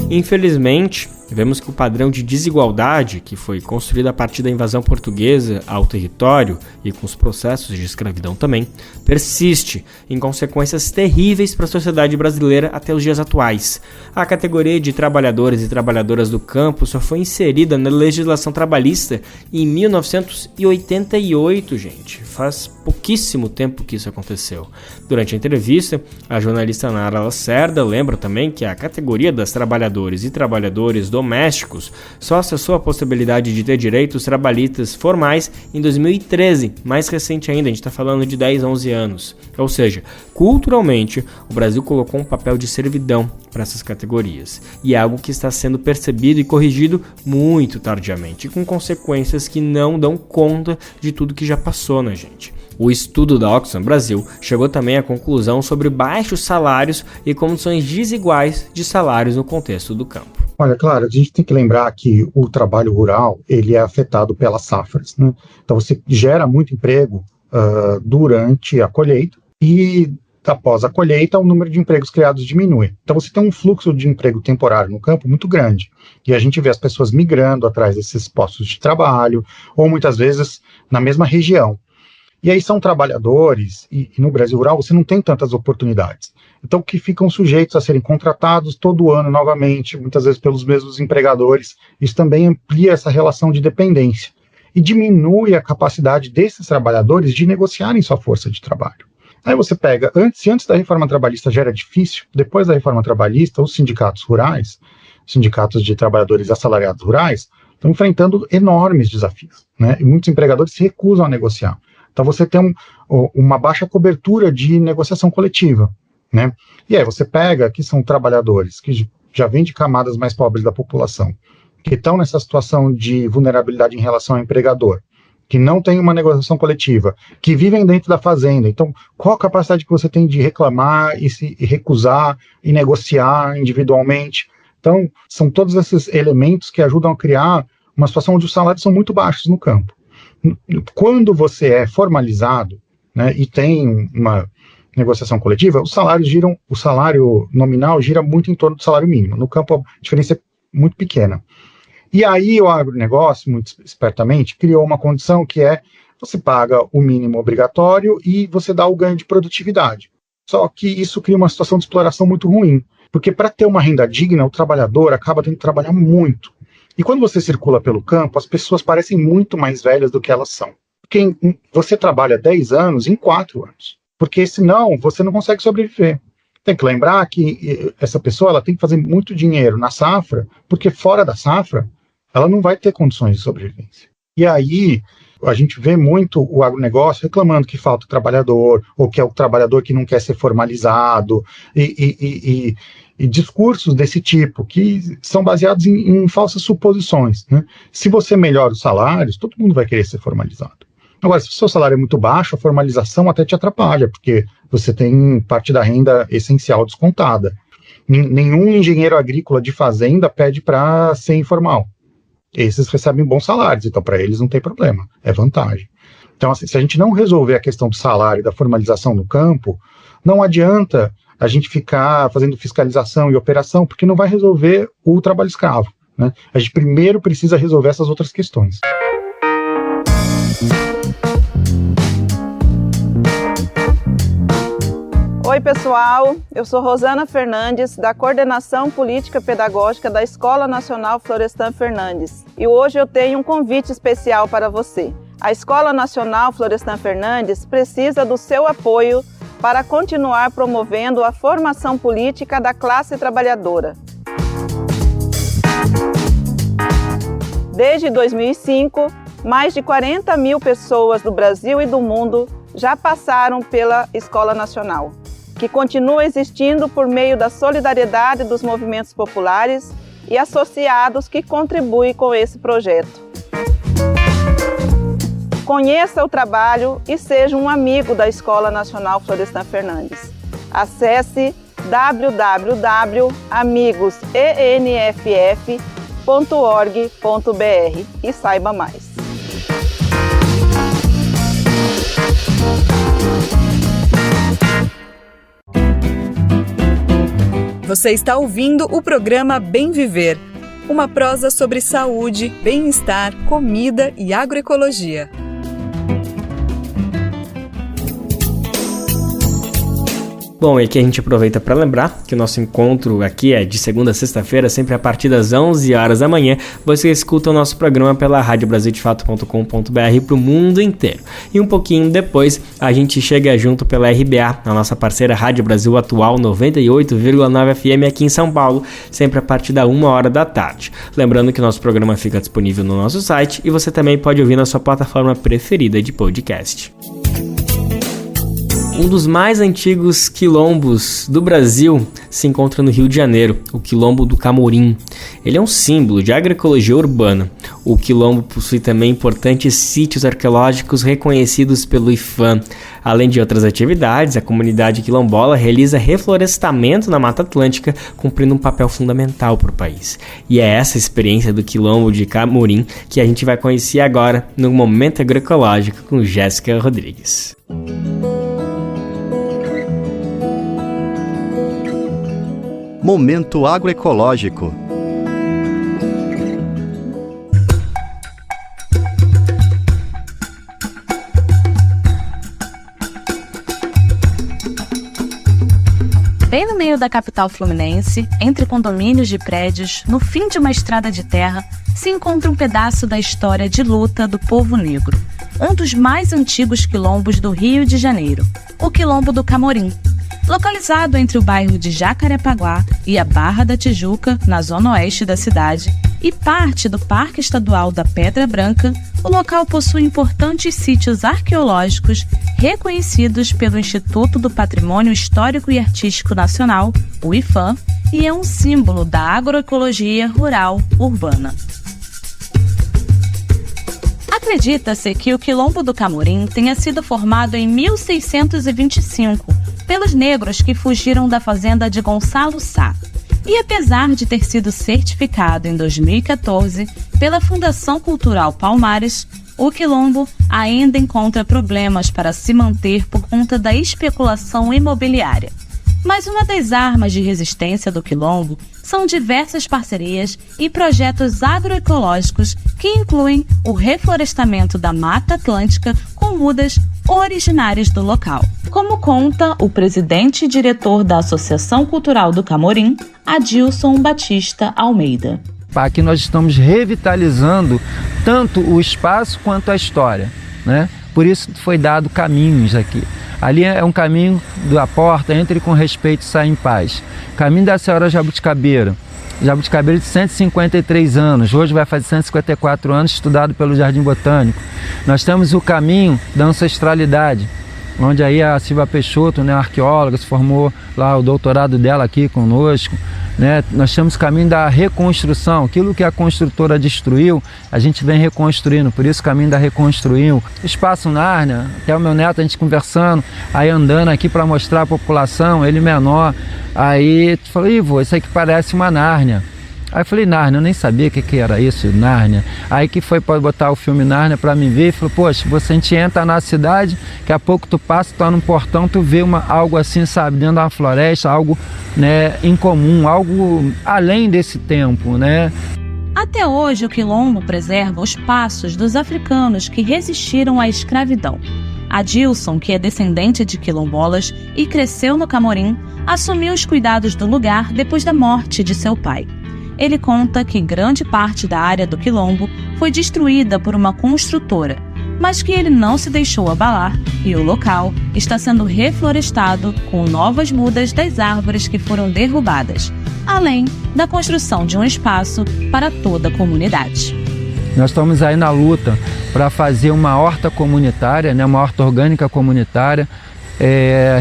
Infelizmente, vemos que o padrão de desigualdade que foi construído a partir da invasão portuguesa ao território e com os processos de escravidão também, persiste em consequências terríveis para a sociedade brasileira até os dias atuais. A categoria de trabalhadores e trabalhadoras do campo só foi inserida na legislação trabalhista em 1988, gente. Faz pouquíssimo tempo que isso aconteceu. Durante a entrevista, a jornalista Nara Lacerda lembra também que a categoria das trabalhadoras e trabalhadores domésticos só acessou a possibilidade de ter direitos trabalhistas formais em 2013, mais recente ainda, a gente está falando de 10, 11 anos. Ou seja, culturalmente, o Brasil colocou um papel de servidão para essas categorias, e é algo que está sendo percebido e corrigido muito tardiamente, com consequências que não dão conta de tudo que já passou na gente. O estudo da Oxfam Brasil chegou também à conclusão sobre baixos salários e condições desiguais de salários no contexto do campo. Olha, claro, a gente tem que lembrar que o trabalho rural ele é afetado pelas safras, né? Então você gera muito emprego durante a colheita e após a colheita o número de empregos criados diminui. Então você tem um fluxo de emprego temporário no campo muito grande e a gente vê as pessoas migrando atrás desses postos de trabalho ou muitas vezes na mesma região. E aí são trabalhadores, e no Brasil rural você não tem tantas oportunidades. Então que ficam sujeitos a serem contratados todo ano novamente, muitas vezes pelos mesmos empregadores. Isso também amplia essa relação de dependência e diminui a capacidade desses trabalhadores de negociarem sua força de trabalho. Aí você pega, antes da reforma trabalhista já era difícil, depois da reforma trabalhista, os sindicatos rurais, sindicatos de trabalhadores assalariados rurais, estão enfrentando enormes desafios, né? E muitos empregadores se recusam a negociar. Então você tem uma baixa cobertura de negociação coletiva, né? E aí você pega que são trabalhadores que já vêm de camadas mais pobres da população, que estão nessa situação de vulnerabilidade em relação ao empregador, que não tem uma negociação coletiva, que vivem dentro da fazenda. Então, qual a capacidade que você tem de reclamar e recusar e negociar individualmente? Então, são todos esses elementos que ajudam a criar uma situação onde os salários são muito baixos no campo. Quando você é formalizado, né, e tem uma negociação coletiva, o salário nominal gira muito em torno do salário mínimo. No campo, a diferença é muito pequena. E aí o agronegócio, muito espertamente, criou uma condição que é: você paga o mínimo obrigatório e você dá o ganho de produtividade. Só que isso cria uma situação de exploração muito ruim, porque para ter uma renda digna, o trabalhador acaba tendo que trabalhar muito. E quando você circula pelo campo, as pessoas parecem muito mais velhas do que elas são. Porque você trabalha 10 anos em 4 anos, porque senão você não consegue sobreviver. Tem que lembrar que essa pessoa ela tem que fazer muito dinheiro na safra, porque fora da safra ela não vai ter condições de sobrevivência. E aí a gente vê muito o agronegócio reclamando que falta trabalhador, ou que é o trabalhador que não quer ser formalizado, e discursos desse tipo, que são baseados em falsas suposições, né? Se você melhora os salários, todo mundo vai querer ser formalizado. Agora, se o seu salário é muito baixo, a formalização até te atrapalha, porque você tem parte da renda essencial descontada. Nenhum engenheiro agrícola de fazenda pede para ser informal. Esses recebem bons salários, então para eles não tem problema, é vantagem. Então, assim, se a gente não resolver a questão do salário e da formalização no campo, não adianta a gente ficar fazendo fiscalização e operação, porque não vai resolver o trabalho escravo, né? A gente primeiro precisa resolver essas outras questões. Oi, pessoal, eu sou Rosana Fernandes, da Coordenação Política Pedagógica da Escola Nacional Florestan Fernandes. E hoje eu tenho um convite especial para você. A Escola Nacional Florestan Fernandes precisa do seu apoio para continuar promovendo a formação política da classe trabalhadora. Desde 2005, mais de 40 mil pessoas do Brasil e do mundo já passaram pela Escola Nacional, que continua existindo por meio da solidariedade dos movimentos populares e associados que contribuem com esse projeto. Conheça o trabalho e seja um amigo da Escola Nacional Florestan Fernandes. Acesse www.amigosenff.org.br e saiba mais. Você está ouvindo o programa Bem Viver, uma prosa sobre saúde, bem-estar, comida e agroecologia. Bom, e aqui a gente aproveita para lembrar que o nosso encontro aqui é de segunda a sexta-feira, sempre a partir das 11 horas da manhã. Você escuta o nosso programa pela radiobrasildefato.com.br para o mundo inteiro. E um pouquinho depois, a gente chega junto pela RBA, a nossa parceira Rádio Brasil Atual 98,9 FM aqui em São Paulo, sempre a partir da 1 hora da tarde. Lembrando que o nosso programa fica disponível no nosso site e você também pode ouvir na sua plataforma preferida de podcast. Um dos mais antigos quilombos do Brasil se encontra no Rio de Janeiro, o Quilombo do Camorim. Ele é um símbolo de agroecologia urbana. O quilombo possui também importantes sítios arqueológicos reconhecidos pelo IPHAN. Além de outras atividades, a comunidade quilombola realiza reflorestamento na Mata Atlântica, cumprindo um papel fundamental para o país. E é essa experiência do Quilombo de Camorim que a gente vai conhecer agora no Momento Agroecológico com Jéssica Rodrigues. Momento Agroecológico. Bem no meio da capital fluminense, entre condomínios de prédios, no fim de uma estrada de terra, se encontra um pedaço da história de luta do povo negro, um dos mais antigos quilombos do Rio de Janeiro, o Quilombo do Camorim. Localizado entre o bairro de Jacarepaguá e a Barra da Tijuca, na zona oeste da cidade, e parte do Parque Estadual da Pedra Branca, o local possui importantes sítios arqueológicos reconhecidos pelo Instituto do Patrimônio Histórico e Artístico Nacional, o IPHAN, e é um símbolo da agroecologia rural urbana. Acredita-se que o Quilombo do Camorim tenha sido formado em 1625 pelos negros que fugiram da fazenda de Gonçalo Sá. E apesar de ter sido certificado em 2014 pela Fundação Cultural Palmares, o Quilombo ainda encontra problemas para se manter por conta da especulação imobiliária. Mas uma das armas de resistência do Quilombo são diversas parcerias e projetos agroecológicos que incluem o reflorestamento da Mata Atlântica com mudas originárias do local. Como conta o presidente e diretor da Associação Cultural do Camorim, Adilson Batista Almeida. Aqui nós estamos revitalizando tanto o espaço quanto a história, né? Por isso foi dado caminhos aqui. Ali é um caminho da porta, entre com respeito e sai em paz. Caminho da Senhora Jabuticabeira. Jabuticabeira de 153 anos, hoje vai fazer 154 anos, estudado pelo Jardim Botânico. Nós temos o caminho da ancestralidade, onde aí a Silvia Peixoto, né, arqueóloga, se formou lá o doutorado dela aqui conosco. Né? Nós temos o caminho da reconstrução, aquilo que a construtora destruiu, a gente vem reconstruindo, por isso o caminho da reconstruiu. Espaço Nárnia, até o meu neto, a gente conversando, aí andando aqui para mostrar a população, ele menor, aí falou, Ivo, isso aqui parece uma Nárnia. Aí eu falei, Nárnia, eu nem sabia o que era isso, Nárnia. Aí que foi para botar o filme Nárnia para me ver e falou, poxa, você a gente entra na cidade, daqui a pouco tu passa, tu tá num portão, tu vê algo assim, sabe, dentro de uma floresta, algo, né, incomum, algo além desse tempo, né? Até hoje, o Quilombo preserva os passos dos africanos que resistiram à escravidão. Adilson, que é descendente de quilombolas e cresceu no Camorim, assumiu os cuidados do lugar depois da morte de seu pai. Ele conta que grande parte da área do Quilombo foi destruída por uma construtora, mas que ele não se deixou abalar e o local está sendo reflorestado com novas mudas das árvores que foram derrubadas, além da construção de um espaço para toda a comunidade. Nós estamos aí na luta para fazer uma horta comunitária, né, uma horta orgânica comunitária,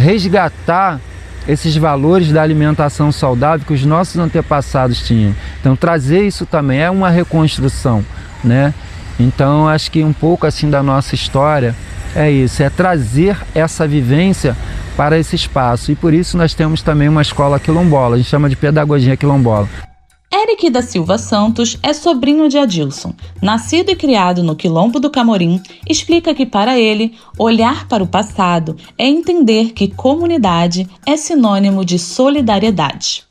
resgatar esses valores da alimentação saudável que os nossos antepassados tinham. Então trazer isso também é uma reconstrução, né? Então acho que um pouco assim da nossa história é isso, é trazer essa vivência para esse espaço. E por isso nós temos também uma escola quilombola, a gente chama de pedagogia quilombola. Eric da Silva Santos é sobrinho de Adilson. Nascido e criado no Quilombo do Camorim, explica que para ele, olhar para o passado é entender que comunidade é sinônimo de solidariedade.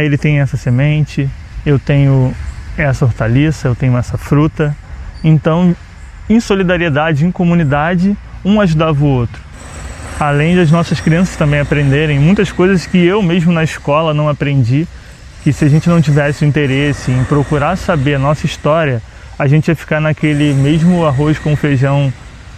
Ele tem essa semente, eu tenho essa hortaliça, eu tenho essa fruta. Então, em solidariedade, em comunidade, um ajudava o outro. Além das nossas crianças também aprenderem muitas coisas que eu mesmo na escola não aprendi, que se a gente não tivesse o interesse em procurar saber a nossa história, a gente ia ficar naquele mesmo arroz com feijão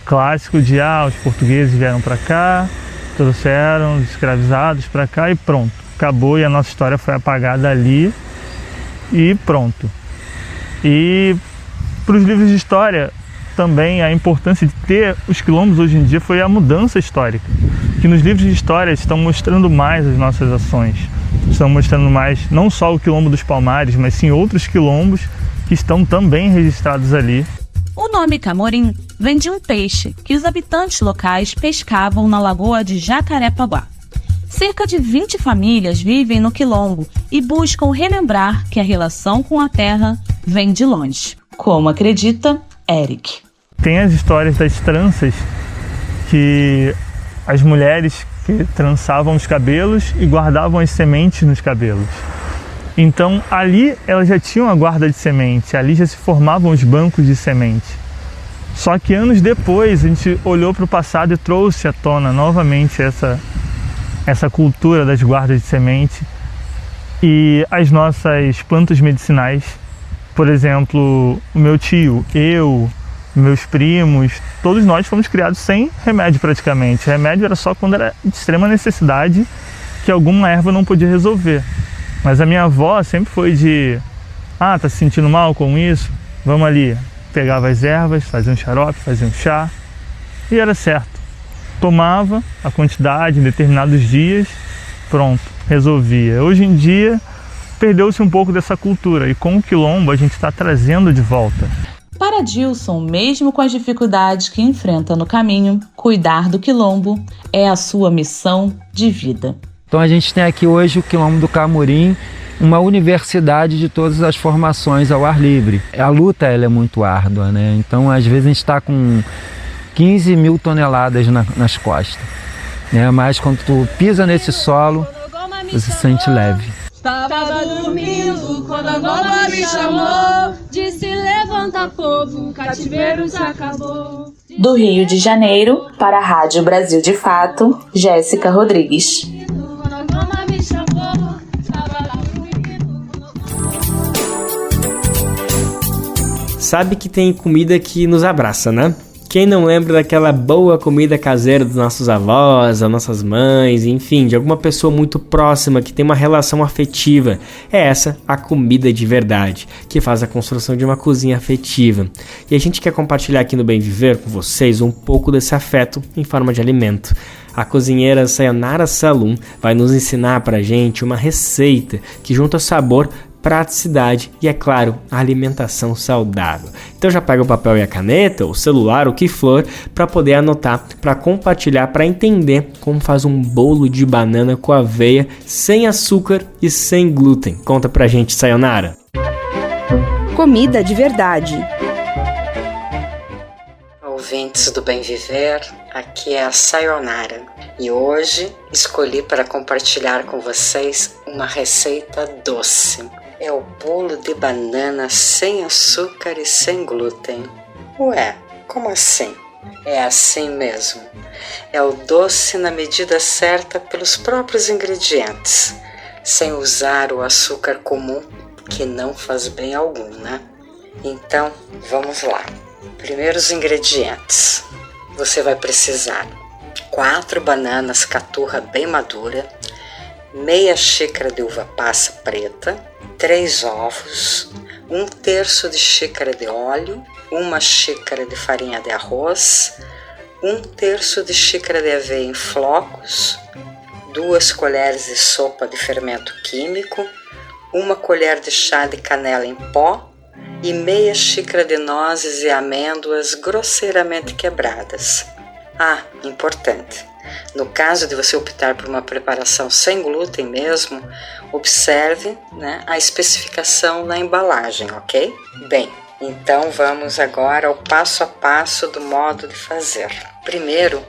clássico de os portugueses vieram para cá, trouxeram os escravizados para cá e pronto. Acabou e a nossa história foi apagada ali e pronto. E para os livros de história também a importância de ter os quilombos hoje em dia foi a mudança histórica, que nos livros de história estão mostrando mais as nossas ações. Estão mostrando mais não só o Quilombo dos Palmares, mas sim outros quilombos que estão também registrados ali. O nome Camorim vem de um peixe que os habitantes locais pescavam na lagoa de Jacarepaguá. Cerca de 20 famílias vivem no Quilombo e buscam relembrar que a relação com a terra vem de longe, como acredita Eric. Tem as histórias das tranças, que as mulheres que trançavam os cabelos e guardavam as sementes nos cabelos. Então ali elas já tinham a guarda de semente, ali já se formavam os bancos de semente. Só que anos depois a gente olhou para o passado e trouxe à tona novamente essa cultura das guardas de semente e as nossas plantas medicinais. Por exemplo, o meu tio, eu, meus primos, todos nós fomos criados sem remédio praticamente. O remédio era só quando era de extrema necessidade que alguma erva não podia resolver. Mas a minha avó sempre foi de, tá se sentindo mal com isso? Vamos ali. Pegava as ervas, fazia um xarope, fazia um chá e era certo. Tomava a quantidade em determinados dias, pronto, resolvia. Hoje em dia perdeu-se um pouco dessa cultura e com o quilombo a gente está trazendo de volta. Para Dilson, mesmo com as dificuldades que enfrenta no caminho, cuidar do quilombo é a sua missão de vida. Então a gente tem aqui hoje o Quilombo do Camurim, uma universidade de todas as formações ao ar livre. A luta ela é muito árdua, né? Então às vezes a gente está com 15 mil toneladas nas costas, né? Mas quando tu pisa nesse solo, você se sente leve. Estava dormindo quando a Goba me chamou, disse levanta povo, o cativeiro já acabou. Do Rio de Janeiro, para a Rádio Brasil de Fato, Jéssica Rodrigues. Sabe que tem comida que nos abraça, né? Quem não lembra daquela boa comida caseira dos nossos avós, das nossas mães, enfim, de alguma pessoa muito próxima que tem uma relação afetiva? É essa a comida de verdade, que faz a construção de uma cozinha afetiva. E a gente quer compartilhar aqui no Bem Viver com vocês um pouco desse afeto em forma de alimento. A cozinheira Sayonara Salum vai nos ensinar pra gente uma receita que junta sabor, praticidade e, é claro, a alimentação saudável. Então já pega o papel e a caneta, o celular, o que for, para poder anotar, para compartilhar, para entender como faz um bolo de banana com aveia, sem açúcar e sem glúten. Conta pra gente, Sayonara. Comida de verdade. Ouvintes do Bem Viver, aqui é a Sayonara e hoje escolhi para compartilhar com vocês uma receita doce. É o bolo de banana sem açúcar e sem glúten. Ué, como assim? É assim mesmo. É o doce na medida certa pelos próprios ingredientes, sem usar o açúcar comum, que não faz bem algum, né? Então, vamos lá. Primeiros ingredientes. Você vai precisar 4 bananas caturra bem madura, meia xícara de uva passa preta, 3 ovos, 1/3 de xícara de óleo, 1 xícara de farinha de arroz, 1/3 de xícara de aveia em flocos, 2 colheres de sopa de fermento químico, 1 colher de chá de canela em pó e meia xícara de nozes e amêndoas grosseiramente quebradas. Importante. No caso de você optar por uma preparação sem glúten mesmo, observe, a especificação na embalagem, ok? Bem, então vamos agora ao passo a passo do modo de fazer. Primeiro,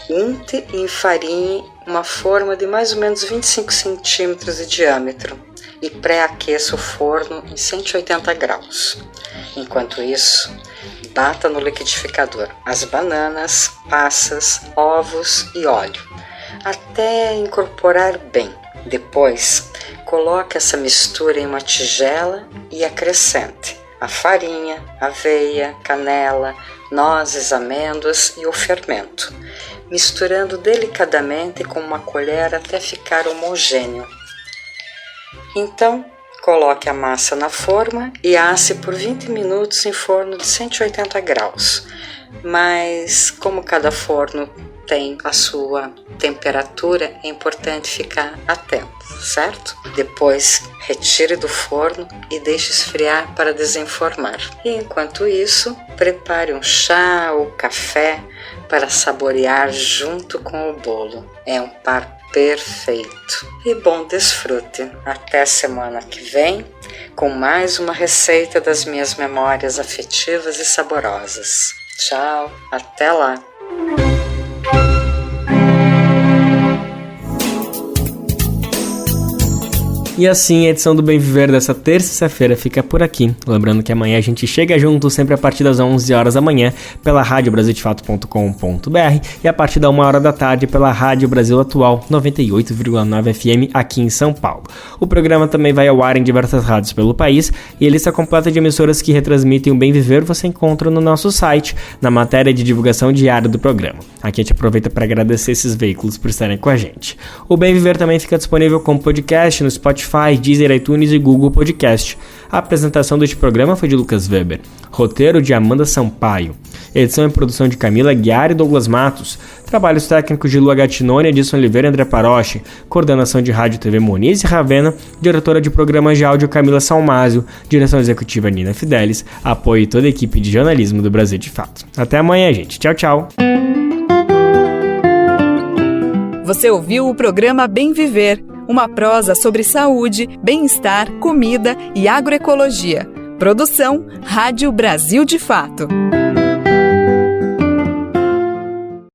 unte e enfarinhe uma forma de mais ou menos 25 centímetros de diâmetro e pré-aqueça o forno em 180 graus. Enquanto isso, bata no liquidificador as bananas, passas, ovos e óleo, até incorporar bem. Depois, coloque essa mistura em uma tigela e acrescente a farinha, aveia, canela, nozes, amêndoas e o fermento, misturando delicadamente com uma colher até ficar homogêneo. Então, coloque a massa na forma e asse por 20 minutos em forno de 180 graus. Mas, como cada forno tem a sua temperatura, é importante ficar atento, certo? Depois, retire do forno e deixe esfriar para desenformar. E enquanto isso, prepare um chá ou café para saborear junto com o bolo. É um par perfeito. E bom desfrute. Até semana que vem com mais uma receita das minhas memórias afetivas e saborosas. Tchau, até lá. E assim, a edição do Bem Viver dessa terça-feira fica por aqui. Lembrando que amanhã a gente chega junto, sempre a partir das 11 horas da manhã, pela radiobrasildefato.com.br e a partir da 1 hora da tarde pela Rádio Brasil Atual, 98,9 FM aqui em São Paulo. O programa também vai ao ar em diversas rádios pelo país e a lista completa de emissoras que retransmitem o Bem Viver você encontra no nosso site, na matéria de divulgação diária do programa. Aqui a gente aproveita para agradecer esses veículos por estarem com a gente. O Bem Viver também fica disponível como podcast no Spotify, Deezer, iTunes e Google Podcast. A apresentação deste programa foi de Lucas Weber. Roteiro de Amanda Sampaio. Edição e produção de Camila Guiar e Douglas Matos. Trabalhos técnicos de Lua Gattinone, Edson Oliveira e André Paroche. Coordenação de Rádio e TV Moniz e Ravena. Diretora de programas de áudio Camila Salmásio. Direção executiva Nina Fidelis. Apoio toda a equipe de jornalismo do Brasil de Fato. Até amanhã, gente. Tchau, tchau. Você ouviu o programa Bem Viver, uma prosa sobre saúde, bem-estar, comida e agroecologia. Produção Rádio Brasil de Fato.